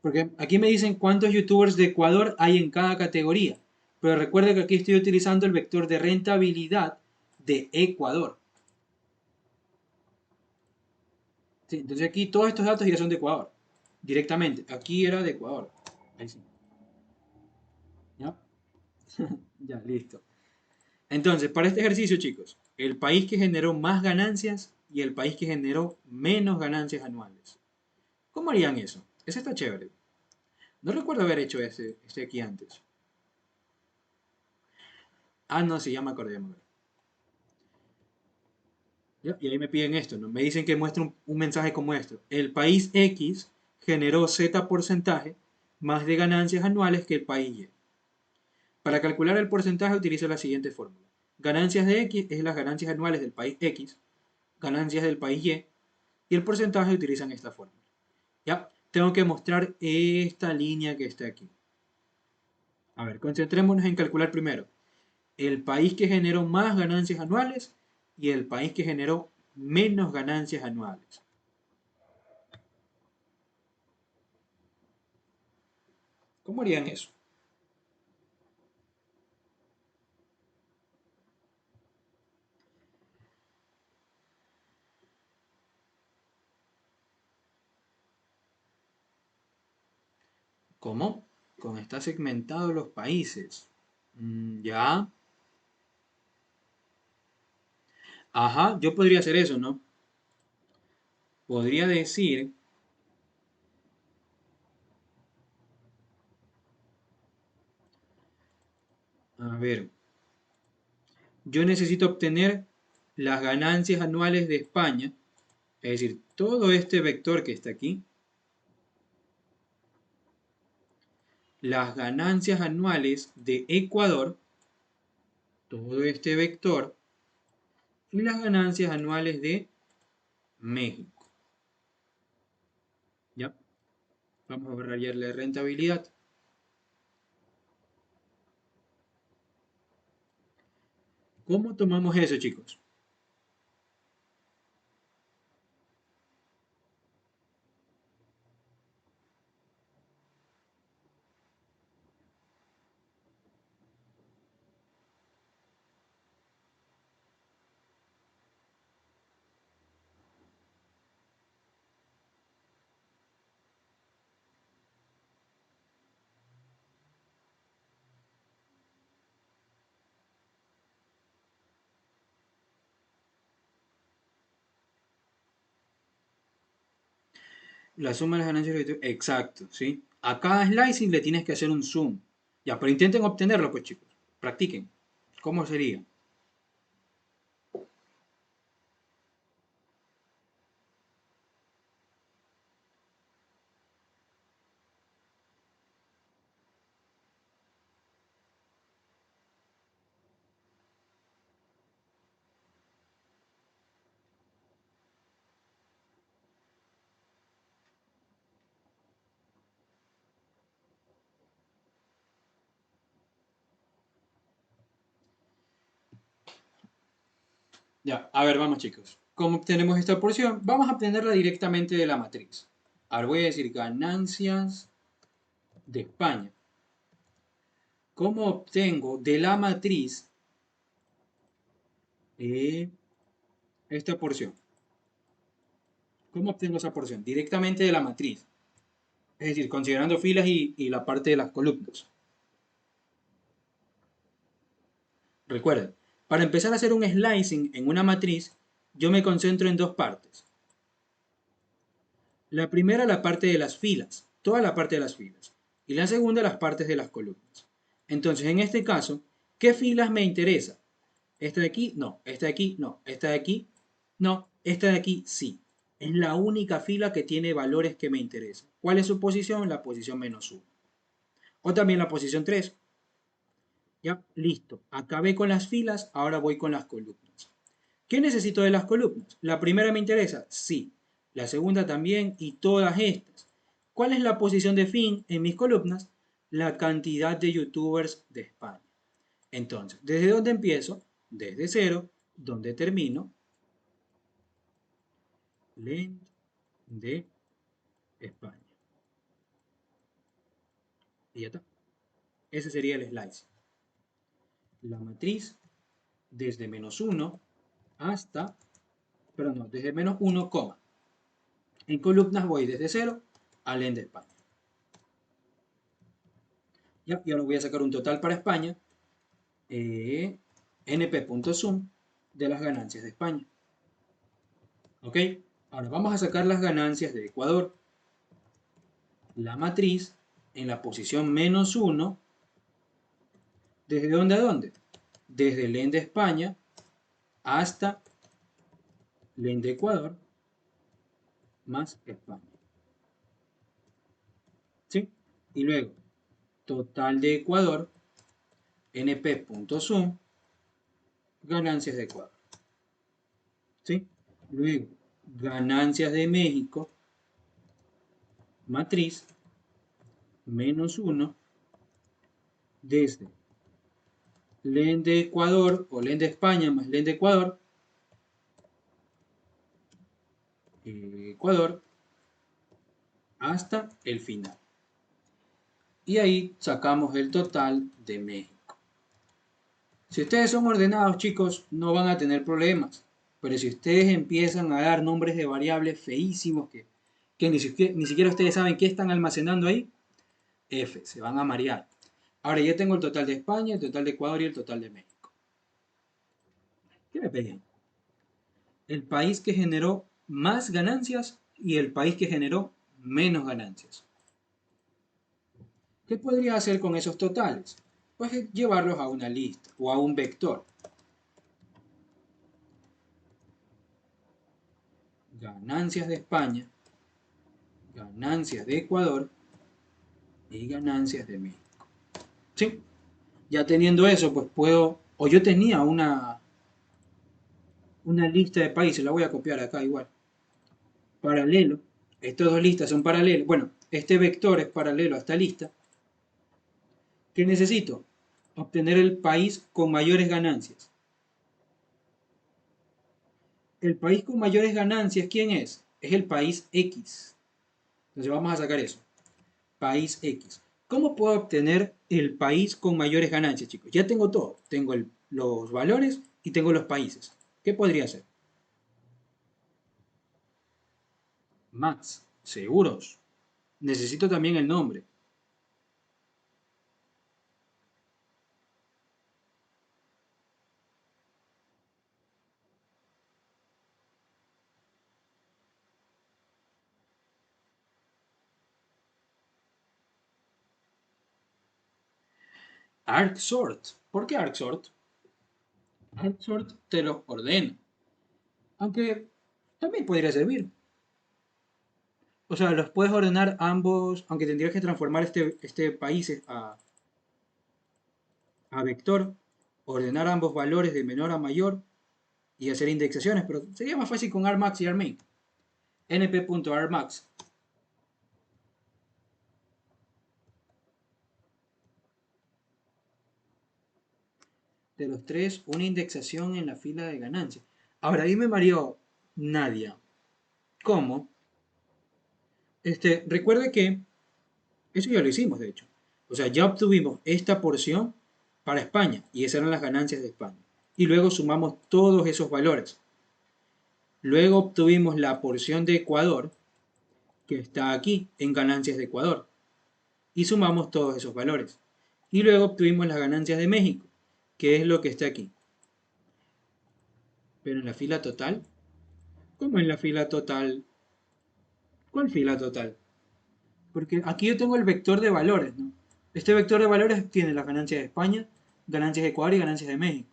Porque aquí me dicen cuántos youtubers de Ecuador hay en cada categoría. Pero recuerda que aquí estoy utilizando el vector de rentabilidad de Ecuador. Sí, entonces aquí todos estos datos ya son de Ecuador. Directamente. Aquí era de Ecuador. Ahí sí. ¿Ya? Ya, listo. Entonces, para este ejercicio, chicos, el país que generó más ganancias y el país que generó menos ganancias anuales. ¿Cómo harían eso? Eso está chévere. No recuerdo haber hecho este aquí antes. Ah, no, sí, ya me acordé. ¿Ya? Y ahí me piden esto, ¿no? Me dicen que muestre un mensaje como esto. El país X generó Z porcentaje más de ganancias anuales que el país Y. Para calcular el porcentaje utilizo la siguiente fórmula. Ganancias de X es las ganancias anuales del país X, ganancias del país y el porcentaje utilizan esta fórmula. ¿Ya? Tengo que mostrar esta línea que está aquí. A ver, concentrémonos en calcular primero el país que generó más ganancias anuales y el país que generó menos ganancias anuales. ¿Cómo harían eso? ¿Cómo? Con está segmentado los países. Ya. Ajá, yo podría hacer eso, ¿no? podría decir, a ver, yo necesito obtener las ganancias anuales de España, es decir, todo este vector que está aquí, las ganancias anuales de Ecuador, todo este vector, y las ganancias anuales de México. ¿Ya? Vamos a rayar la rentabilidad. ¿Cómo tomamos eso, chicos? La suma de las ganancias de exacto, ¿sí? A cada slicing le tienes que hacer un zoom. Ya, pero intenten obtenerlo, pues, chicos. Practiquen. ¿Cómo sería? Ya, a ver, vamos, chicos. ¿Cómo obtenemos esta porción? Vamos a obtenerla directamente de la matriz. Ahora voy a decir ganancias de España. ¿Cómo obtengo de la matriz esta porción? ¿Cómo obtengo esa porción? Directamente de la matriz. Es decir, considerando filas y la parte de las columnas. Recuerden, para empezar a hacer un slicing en una matriz, yo me concentro en dos partes. La primera, la parte de las filas, toda la parte de las filas. Y la segunda, las partes de las columnas. Entonces, en este caso, ¿qué filas me interesa? ¿Esta de aquí? No. ¿Esta de aquí? No. ¿Esta de aquí? No. ¿Esta de aquí? Sí. Es la única fila que tiene valores que me interesan. ¿Cuál es su posición? La posición -1. O también la posición 3. Ya, listo. Acabé con las filas, ahora voy con las columnas. ¿Qué necesito de las columnas? ¿La primera me interesa? Sí. La segunda también y todas estas. ¿Cuál es la posición de fin en mis columnas? La cantidad de youtubers de España. Entonces, ¿desde dónde empiezo? Desde cero. ¿Dónde termino? Len de España. Y ya está. Ese sería el slice. La matriz desde -1 hasta, perdón, no, desde -1, coma. En columnas voy desde 0 al Len de España. Ya, y ahora voy a sacar un total para España. np.sum de las ganancias de España. ¿Ok? Ahora vamos a sacar las ganancias de Ecuador. La matriz en la posición -1. ¿Desde dónde a dónde? Desde Len de España hasta Len de Ecuador más España. ¿Sí? Y luego, total de Ecuador, np.sum, ganancias de Ecuador. ¿Sí? Luego, ganancias de México, matriz, -1, desde Len de Ecuador o Len de España más Len de Ecuador, Ecuador, hasta el final. Y ahí sacamos el total de México. Si ustedes son ordenados, chicos, no van a tener problemas. Pero si ustedes empiezan a dar nombres de variables feísimos que ni siquiera ustedes saben qué están almacenando ahí, F, se van a marear. Ahora ya tengo el total de España, el total de Ecuador y el total de México. ¿Qué me piden? El país que generó más ganancias y el país que generó menos ganancias. ¿Qué podría hacer con esos totales? Pues llevarlos a una lista o a un vector. Ganancias de España, ganancias de Ecuador y ganancias de México. ¿Sí? Ya teniendo eso, pues puedo, o yo tenía una lista de países, la voy a copiar acá igual, paralelo, estas dos listas son paralelas, bueno, este vector es paralelo a esta lista. ¿Qué necesito? Obtener el país con mayores ganancias. El país con mayores ganancias, ¿quién es? Es el país X. Entonces vamos a sacar eso. País X. ¿Cómo puedo obtener el país con mayores ganancias, chicos? Ya tengo todo. Tengo los valores y tengo los países. ¿Qué podría ser? Max. Seguros. Necesito también el nombre. ArcSort. ¿Por qué ArcSort? ArcSort te los ordena. Aunque también podría servir. O sea, los puedes ordenar ambos, aunque tendrías que transformar este país a vector, ordenar ambos valores de menor a mayor y hacer indexaciones, pero sería más fácil con Armax y Armin. np.armax de los tres, una indexación en la fila de ganancias. Ahora dime, Mario, Nadia, ¿cómo? Recuerde que eso ya lo hicimos, de hecho. O sea, ya obtuvimos esta porción para España y esas eran las ganancias de España. Y luego sumamos todos esos valores. Luego obtuvimos la porción de Ecuador, que está aquí en ganancias de Ecuador. Y sumamos todos esos valores. Y luego obtuvimos las ganancias de México, que es lo que está aquí. Pero en la fila total, ¿cómo en la fila total? ¿Cuál fila total? Porque aquí yo tengo el vector de valores, ¿no? Este vector de valores tiene las ganancias de España, ganancias de Ecuador y ganancias de México.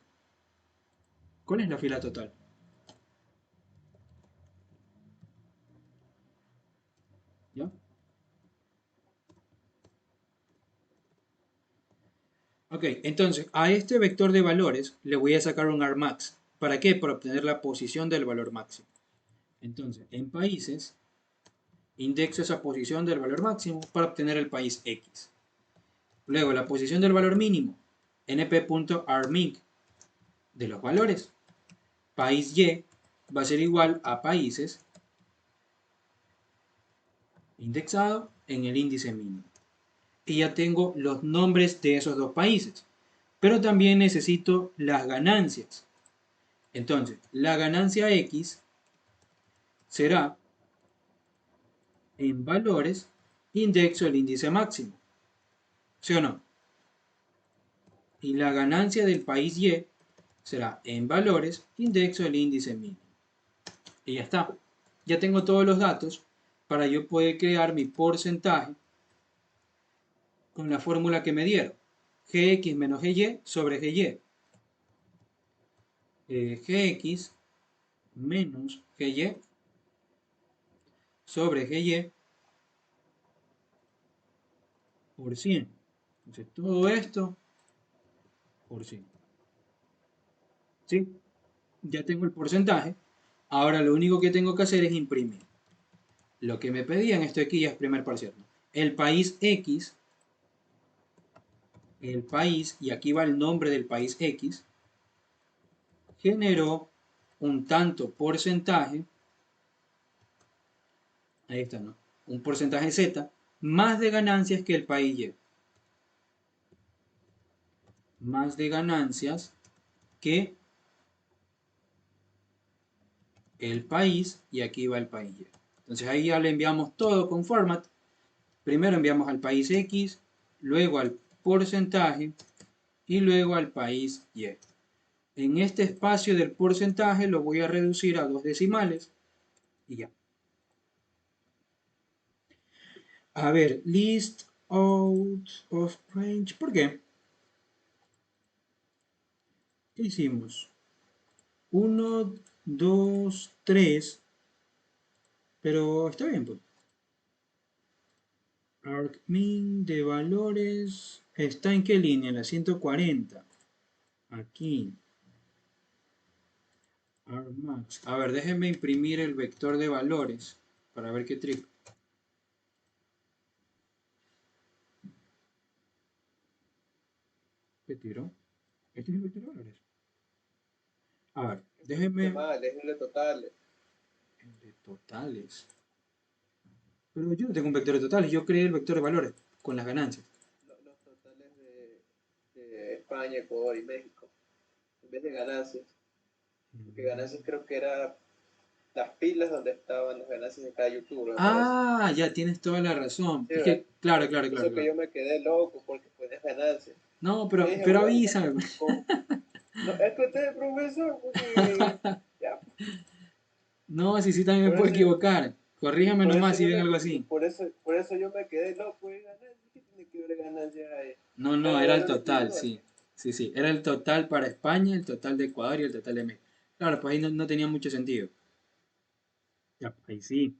¿Cuál es la fila total? ¿Ya? Ok, entonces a este vector de valores le voy a sacar un armax. ¿Para qué? Para obtener la posición del valor máximo. Entonces, en países, indexo esa posición del valor máximo para obtener el país X. Luego, la posición del valor mínimo, np.armin de los valores. País Y va a ser igual a países indexado en el índice mínimo. Y ya tengo los nombres de esos dos países. Pero también necesito las ganancias. Entonces, la ganancia X será en valores indexo el índice máximo. ¿Sí o no? Y la ganancia del país Y será en valores indexo el índice mínimo. Y ya está. Ya tengo todos los datos para yo poder crear mi porcentaje con la fórmula que me dieron. Gx menos Gy sobre Gy. Gx menos Gy sobre Gy por 100. Entonces todo esto por 100. ¿Sí? Ya tengo el porcentaje. Ahora lo único que tengo que hacer es imprimir. Lo que me pedían, esto aquí ya es primer parcial, ¿no? El país X, el país, y aquí va el nombre del país X, generó un tanto porcentaje, ahí está, ¿no? Un porcentaje Z, más de ganancias que el país Y. Más de ganancias que el país, y aquí va el país Y. Entonces ahí ya le enviamos todo con format. Primero enviamos al país X, luego al porcentaje y luego al país Y. En este espacio del porcentaje lo voy a reducir a dos decimales Y ya. A ver, list out of range. ¿Por qué? ¿Qué hicimos? Uno, 2, 3. Pero está bien, pues. Arcmin de valores. ¿Está en qué línea? En la 140. Aquí. Armax. A ver, déjenme imprimir el vector de valores para ver qué trip. ¿Qué tiro? Este es el vector de valores. A ver, déjenme. Mal, es de totales. El de totales. Pero yo no tengo un vector de totales, yo creé el vector de valores con las ganancias. Los totales de España, Ecuador y México. En vez de ganancias. Porque ganancias creo que era las pilas donde estaban las ganancias de cada youtuber, me parece. Ah, ya tienes toda la razón. Sí, Es ¿verdad? que, claro, claro, Por claro, eso que claro. yo me quedé loco porque ponías ganancias. No, Yo pero, dije, pero bueno, avísame. con- no, es que usted es profesor, porque ya, No, si sí también me por puedo eso, equivocar. Corríjame por eso nomás si yo ven me, algo así. por eso yo me quedé loco de ganancias. ¿Qué tiene que ver ganancias ahí? No, no, Cada era el valor total, individual. sí. Sí, sí. Era el total para España, el total de Ecuador y el total de México. Claro, pues ahí no tenía mucho sentido. Ya, ahí sí.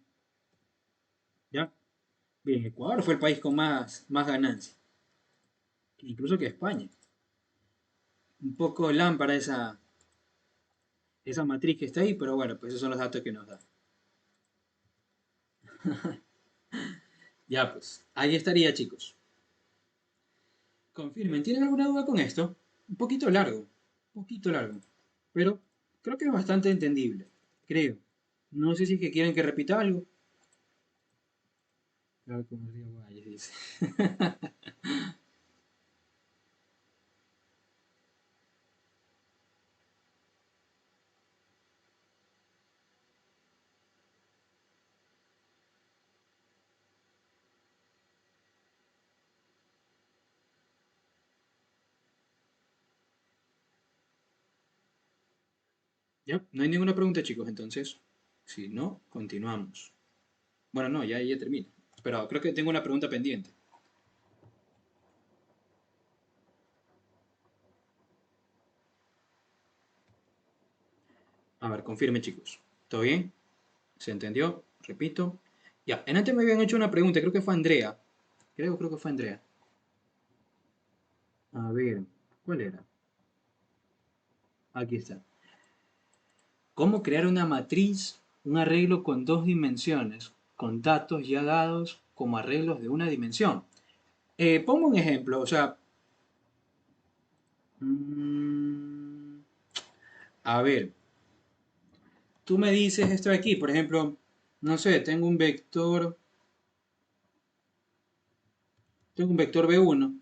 Ya. Bien, Ecuador fue el país con más ganancias. Incluso que España. Un poco lámpara esa matriz que está ahí, pero bueno, pues esos son los datos que nos da. Ya pues, ahí estaría chicos. Confirmen, ¿tienen alguna duda con esto? Un poquito largo, pero creo que es bastante entendible, creo. No sé si es que quieren que repita algo. Claro, como Río Valles dice. Ya, no hay ninguna pregunta chicos, entonces, si no, continuamos. Bueno, no, ya termino. Pero creo que tengo una pregunta pendiente. A ver, confirme chicos. ¿Todo bien? ¿Se entendió? Repito. Ya, en antes me habían hecho una pregunta, creo que fue Andrea. Creo que fue Andrea. A ver, ¿cuál era? Aquí está. ¿Cómo crear una matriz, un arreglo con dos dimensiones, con datos ya dados como arreglos de una dimensión? Pongo un ejemplo, o sea, mm, a ver, tú me dices esto de aquí, por ejemplo, no sé, tengo un vector B1.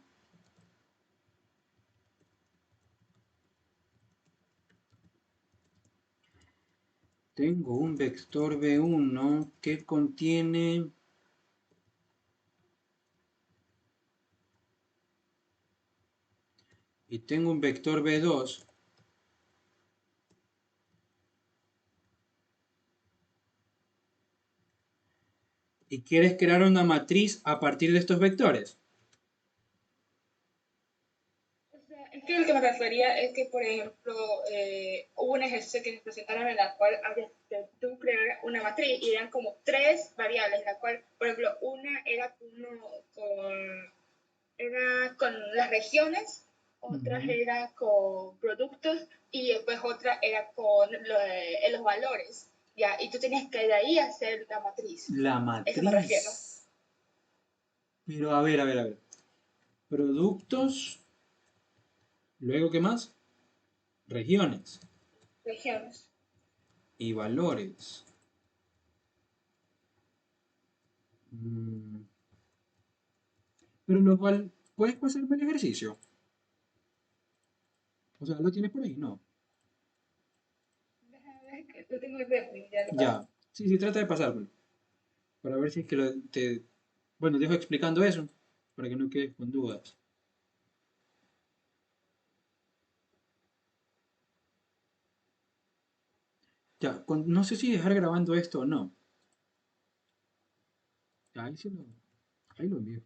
Tengo un vector B1 que contiene. Y tengo un vector B2. Y quieres crear una matriz a partir de estos vectores. O sea, es que lo que me refería es que, por ejemplo, hubo un ejercicio que nos presentaron en la cual había que tú crear una matriz y eran como tres variables, la cual, por ejemplo, una era era con las regiones, otra Ujú. era con productos y después otra era con los valores, ¿ya? Y tú tenías que de ahí hacer la matriz. La A eso me refiero. matriz. Pero a ver. Productos. Luego, ¿qué más? Regiones. Regiones. Y valores. Mm, Pero ¿puedes pasarme el ejercicio? O sea, ¿lo tienes por ahí? No. Déjame ver que lo tengo el refri, ya lo paso. Ya. Sí, sí, trata de pasármelo. Para ver si es que Bueno, te dejo explicando eso. Para que no quedes con dudas. Ya, no sé si dejar grabando esto o no. Ahí sí ahí lo envío.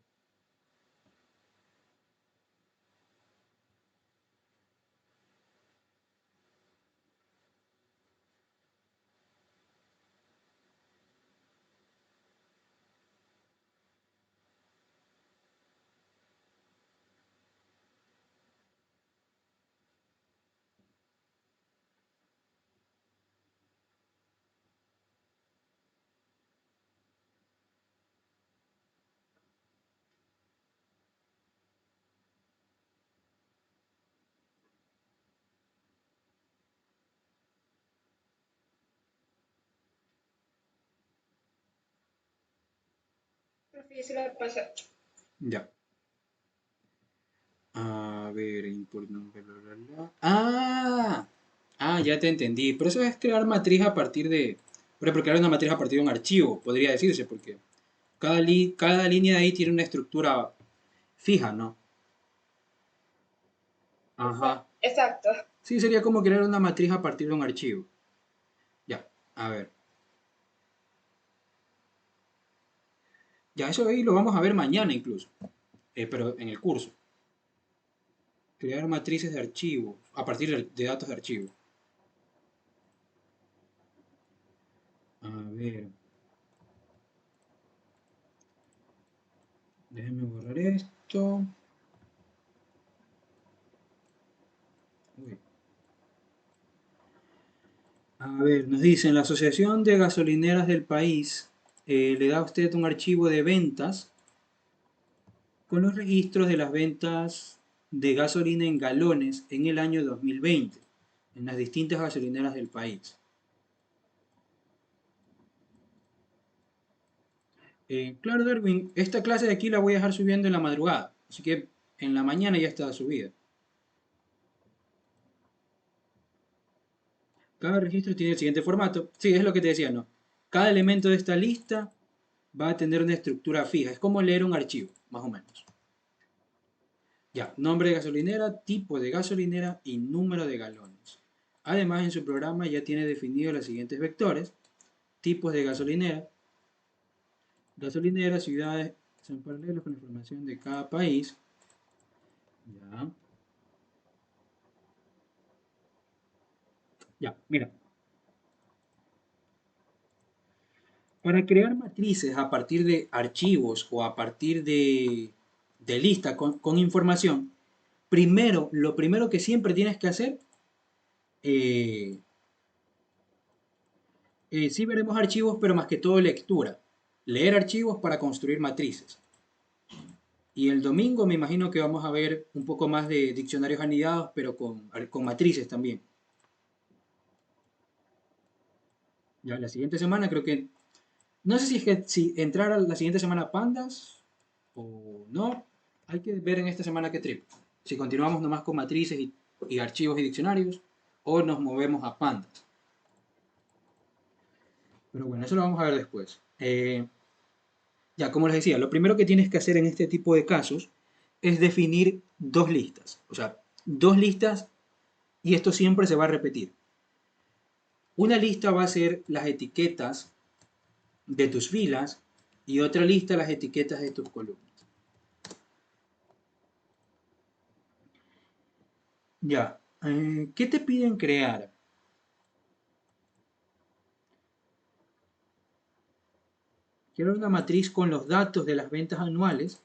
Profe, ya se la pasa. Ya. A ver, import nombre, bla, bla, bla. ¡Ah! Ah, ya te entendí. Pero eso es crear matriz a partir de... Por ejemplo, crear una matriz a partir de un archivo, podría decirse, porque cada línea de ahí tiene una estructura fija, ¿no? Ajá. Exacto. Sí, sería como crear una matriz a partir de un archivo. Ya, a ver. Ya, eso ahí lo vamos a ver mañana incluso, pero en el curso. Crear matrices de archivos a partir de datos de archivo. A ver, déjenme borrar esto. Uy. A ver, nos dicen, la Asociación de Gasolineras del país le da a usted un archivo de ventas con los registros de las ventas de gasolina en galones en el año 2020 en las distintas gasolineras del país. Claro, Darwin, esta clase de aquí la voy a dejar subiendo en la madrugada, así que en la mañana ya está subida. Cada registro tiene el siguiente formato. Sí, es lo que te decía, ¿no? Cada elemento de esta lista va a tener una estructura fija. Es como leer un archivo, más o menos. Ya, nombre de gasolinera, tipo de gasolinera y número de galones. Además, en su programa ya tiene definidos los siguientes vectores. Tipos de gasolinera. Gasolineras, ciudades, son paralelos con la información de cada país. Ya, ya, mira. Para crear matrices a partir de archivos o a partir de listas con información, lo primero que siempre tienes que hacer, eh, sí veremos archivos, pero más que todo lectura. Leer archivos para construir matrices. Y el domingo me imagino que vamos a ver un poco más de diccionarios anidados, pero con matrices también. Ya la siguiente semana creo que... No sé si es que si entrar a la siguiente semana pandas o no. Hay que ver en esta semana qué trip. Si continuamos nomás con matrices y archivos y diccionarios o nos movemos a pandas. Pero bueno, eso lo vamos a ver después. Ya, como les decía, lo primero que tienes que hacer en este tipo de casos es definir dos listas. O sea, dos listas y esto siempre se va a repetir. Una lista va a ser las etiquetas de tus filas y otra lista las etiquetas de tus columnas. Ya, ¿qué te piden crear? Quiero una matriz con los datos de las ventas anuales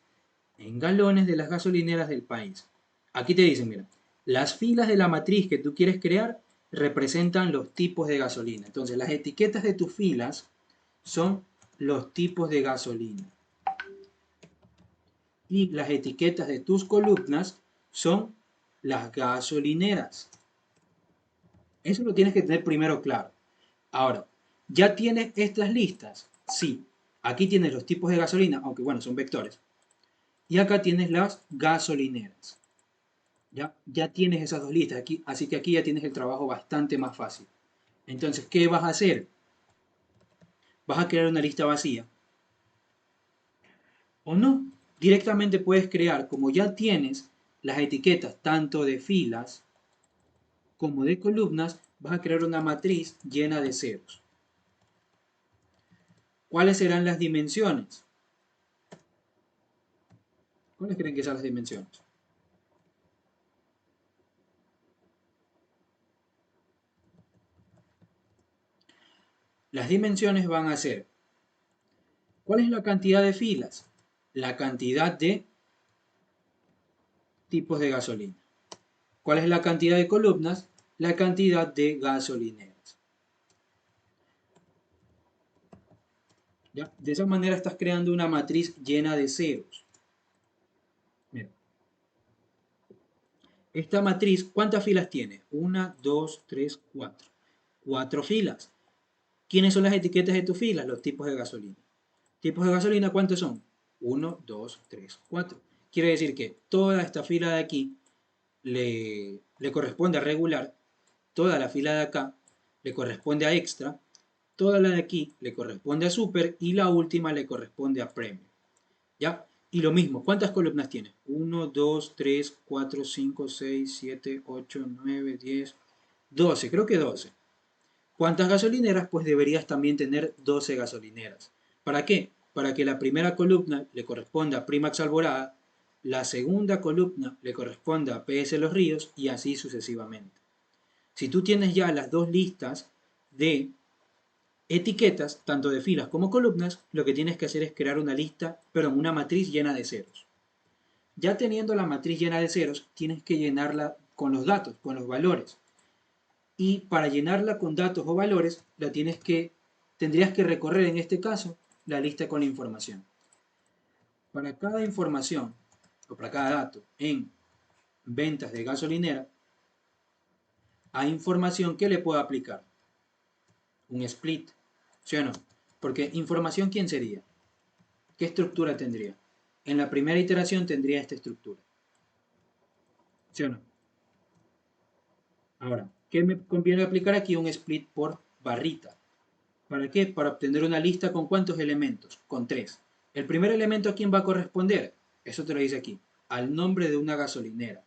en galones de las gasolineras del país. Aquí te dicen, mira, las filas de la matriz que tú quieres crear representan los tipos de gasolina. Entonces, las etiquetas de tus filas son los tipos de gasolina. Y las etiquetas de tus columnas son las gasolineras. Eso lo tienes que tener primero claro. Ahora, ¿ya tienes estas listas? Sí. Aquí tienes los tipos de gasolina, aunque bueno, son vectores. Y acá tienes las gasolineras. Ya tienes esas dos listas aquí, así que aquí ya tienes el trabajo bastante más fácil. Entonces, ¿qué vas a hacer? ¿Vas a crear una lista vacía? ¿O no? Directamente puedes crear, como ya tienes las etiquetas tanto de filas como de columnas, vas a crear una matriz llena de ceros. ¿Cuáles serán las dimensiones? ¿Cuáles creen que son las dimensiones? Las dimensiones van a ser, ¿cuál es la cantidad de filas? La cantidad de tipos de gasolina. ¿Cuál es la cantidad de columnas? La cantidad de gasolineras. ¿Ya? De esa manera estás creando una matriz llena de ceros. Mira. Esta matriz, ¿cuántas filas tiene? 1, 2, 3, 4. 4 filas. ¿Quiénes son las etiquetas de tus filas? Los tipos de gasolina. ¿Tipos de gasolina cuántos son? 1, 2, 3, 4. Quiere decir que toda esta fila de aquí le corresponde a regular, toda la fila de acá le corresponde a extra, toda la de aquí le corresponde a super y la última le corresponde a premium. ¿Ya? Y lo mismo, ¿cuántas columnas tiene? 1, 2, 3, 4, 5, 6, 7, 8, 9, 10, 12, creo que 12. ¿Cuántas gasolineras? Pues deberías también tener 12 gasolineras. ¿Para qué? Para que la primera columna le corresponda a Primax Alborada, la segunda columna le corresponda a PS Los Ríos y así sucesivamente. Si tú tienes ya las dos listas de etiquetas, tanto de filas como columnas, lo que tienes que hacer es crear una matriz llena de ceros. Ya teniendo la matriz llena de ceros, tienes que llenarla con los datos, con los valores. Y para llenarla con datos o valores, tendrías que recorrer en este caso la lista con la información. Para cada información o para cada dato en ventas de gasolinera, hay información que le puedo aplicar. Un split, ¿sí o no? Porque información, ¿quién sería? ¿Qué estructura tendría? En la primera iteración tendría esta estructura. ¿Sí o no? Ahora, ¿qué me conviene aplicar aquí? Un split por barrita. ¿Para qué? Para obtener una lista con ¿cuántos elementos? Con 3. El primer elemento, ¿a quién va a corresponder? Eso te lo dice aquí. Al nombre de una gasolinera.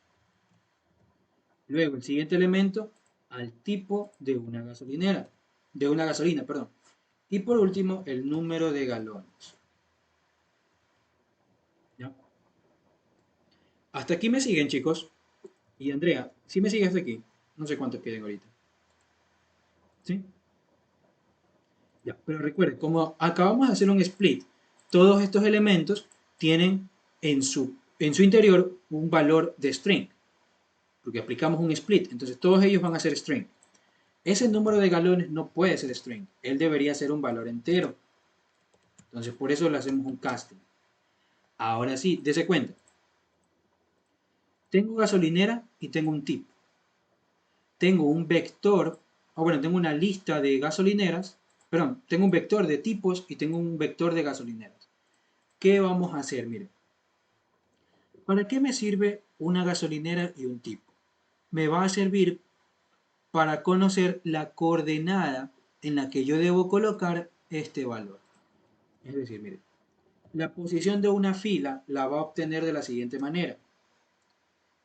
Luego, el siguiente elemento, al tipo de una gasolinera. De una gasolina, perdón. Y por último, el número de galones. ¿Ya? Hasta aquí me siguen, chicos. Y Andrea, si me sigues hasta aquí, no sé cuántos queden ahorita. ¿Sí? Ya, pero recuerden, como acabamos de hacer un split, todos estos elementos tienen en su interior un valor de string, porque aplicamos un split, entonces todos ellos van a ser string. Ese número de galones no puede ser string, él debería ser un valor entero. Entonces por eso le hacemos un casting. Ahora sí, dése cuenta. Tengo gasolinera y tengo un tipo. Tengo un vector, tengo una lista de gasolineras, perdón, tengo un vector de tipos y tengo un vector de gasolineras. ¿Qué vamos a hacer? Miren, ¿para qué me sirve una gasolinera y un tipo? Me va a servir para conocer la coordenada en la que yo debo colocar este valor. Es decir, miren, la posición de una fila la va a obtener de la siguiente manera.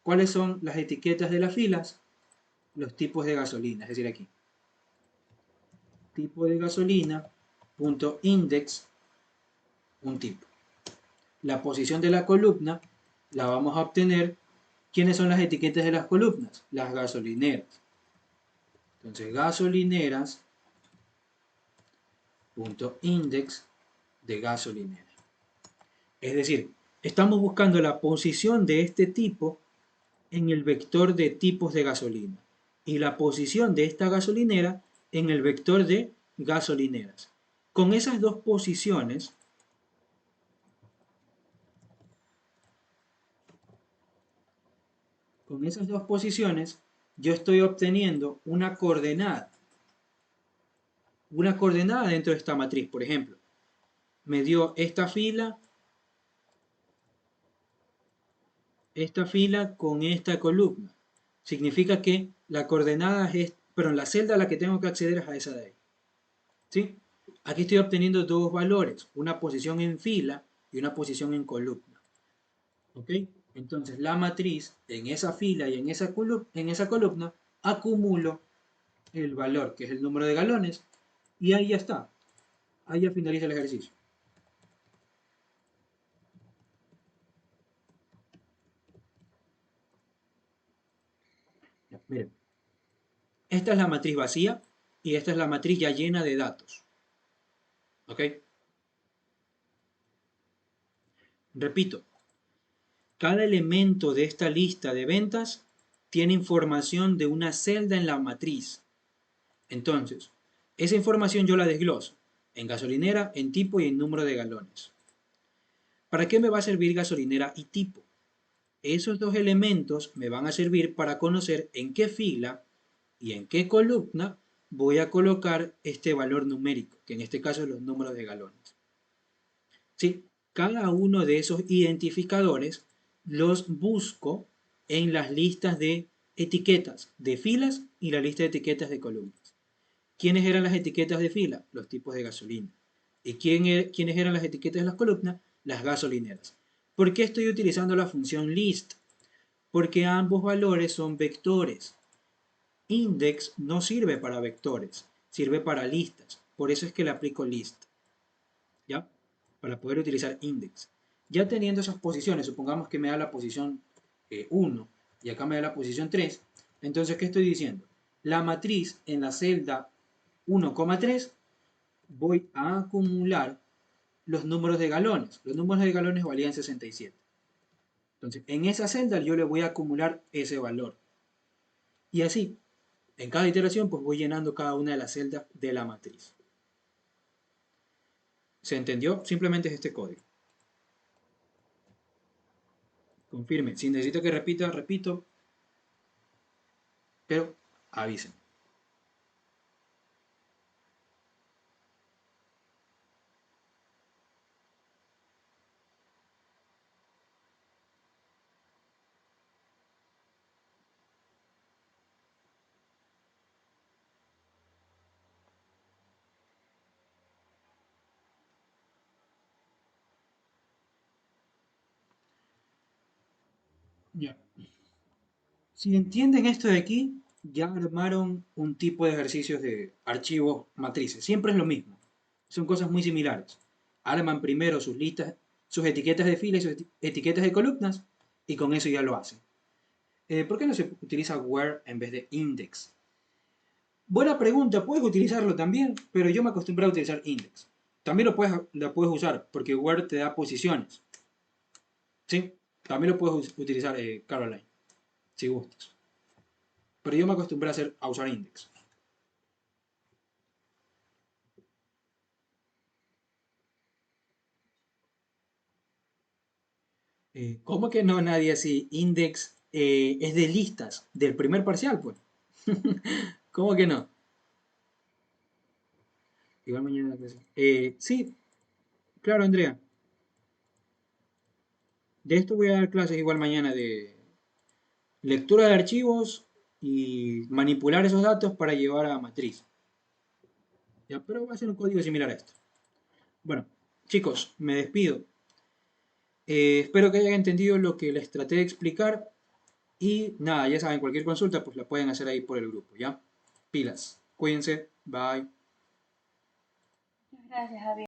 ¿Cuáles son las etiquetas de las filas? Los tipos de gasolina, es decir, aquí. Tipo de gasolina, punto index, un tipo. La posición de la columna la vamos a obtener. ¿Quiénes son las etiquetas de las columnas? Las gasolineras. Entonces, gasolineras, punto index de gasolinera. Es decir, estamos buscando la posición de este tipo en el vector de tipos de gasolina y la posición de esta gasolinera en el vector de gasolineras. Con esas dos posiciones, yo estoy obteniendo una coordenada dentro de esta matriz. Por ejemplo, me dio esta fila con esta columna. Significa que la coordenada la celda a la que tengo que acceder es a esa de ahí. ¿Sí? Aquí estoy obteniendo dos valores, una posición en fila y una posición en columna. ¿Ok? Entonces la matriz en esa fila y en esa columna acumulo el valor, que es el número de galones, y ahí ya está. Ahí ya finaliza el ejercicio. Miren, esta es la matriz vacía y esta es la matriz ya llena de datos. ¿Ok? Repito, cada elemento de esta lista de ventas tiene información de una celda en la matriz. Entonces, esa información yo la desgloso en gasolinera, en tipo y en número de galones. ¿Para qué me va a servir gasolinera y tipo? Esos dos elementos me van a servir para conocer en qué fila y en qué columna voy a colocar este valor numérico, que en este caso es los números de galones. ¿Sí? Cada uno de esos identificadores los busco en las listas de etiquetas de filas y la lista de etiquetas de columnas. ¿Quiénes eran las etiquetas de fila? Los tipos de gasolina. ¿Y quiénes eran las etiquetas de las columnas? Las gasolineras. ¿Por qué estoy utilizando la función list? Porque ambos valores son vectores. Index no sirve para vectores, sirve para listas. Por eso es que le aplico list. ¿Ya? Para poder utilizar index. Ya teniendo esas posiciones, supongamos que me da la posición 1 y acá me da la posición 3. Entonces, ¿qué estoy diciendo? La matriz en la celda 1,3 voy a acumular los números de galones. Los números de galones valían 67. Entonces, en esa celda yo le voy a acumular ese valor. Y así, en cada iteración, pues voy llenando cada una de las celdas de la matriz. ¿Se entendió? Simplemente es este código. Confirme. Si necesito que repita, repito. Pero avisen. Ya. Si entienden esto de aquí, ya armaron un tipo de ejercicios de archivos matrices. Siempre es lo mismo. Son cosas muy similares. Arman primero sus listas, sus etiquetas de fila y sus etiquetas de columnas, y con eso ya lo hacen. ¿Por qué no se utiliza where en vez de index? Buena pregunta, puedes utilizarlo también, pero yo me acostumbré a utilizar index. También lo puedes usar, porque where te da posiciones. ¿Sí? También lo puedes utilizar, Caroline, si gustas. Pero yo me acostumbré a usar index. ¿Cómo que no, nadie así? Index es de listas, del primer parcial, pues. ¿Cómo que no? Igual mañana la clase. Sí, claro, Andrea. De esto voy a dar clases igual mañana de lectura de archivos y manipular esos datos para llevar a matriz. Ya, pero va a ser un código similar a esto. Bueno, chicos, me despido. Espero que hayan entendido lo que les traté de explicar. Y nada, ya saben, cualquier consulta pues la pueden hacer ahí por el grupo, ¿ya? Pilas. Cuídense. Bye. Gracias, Javier.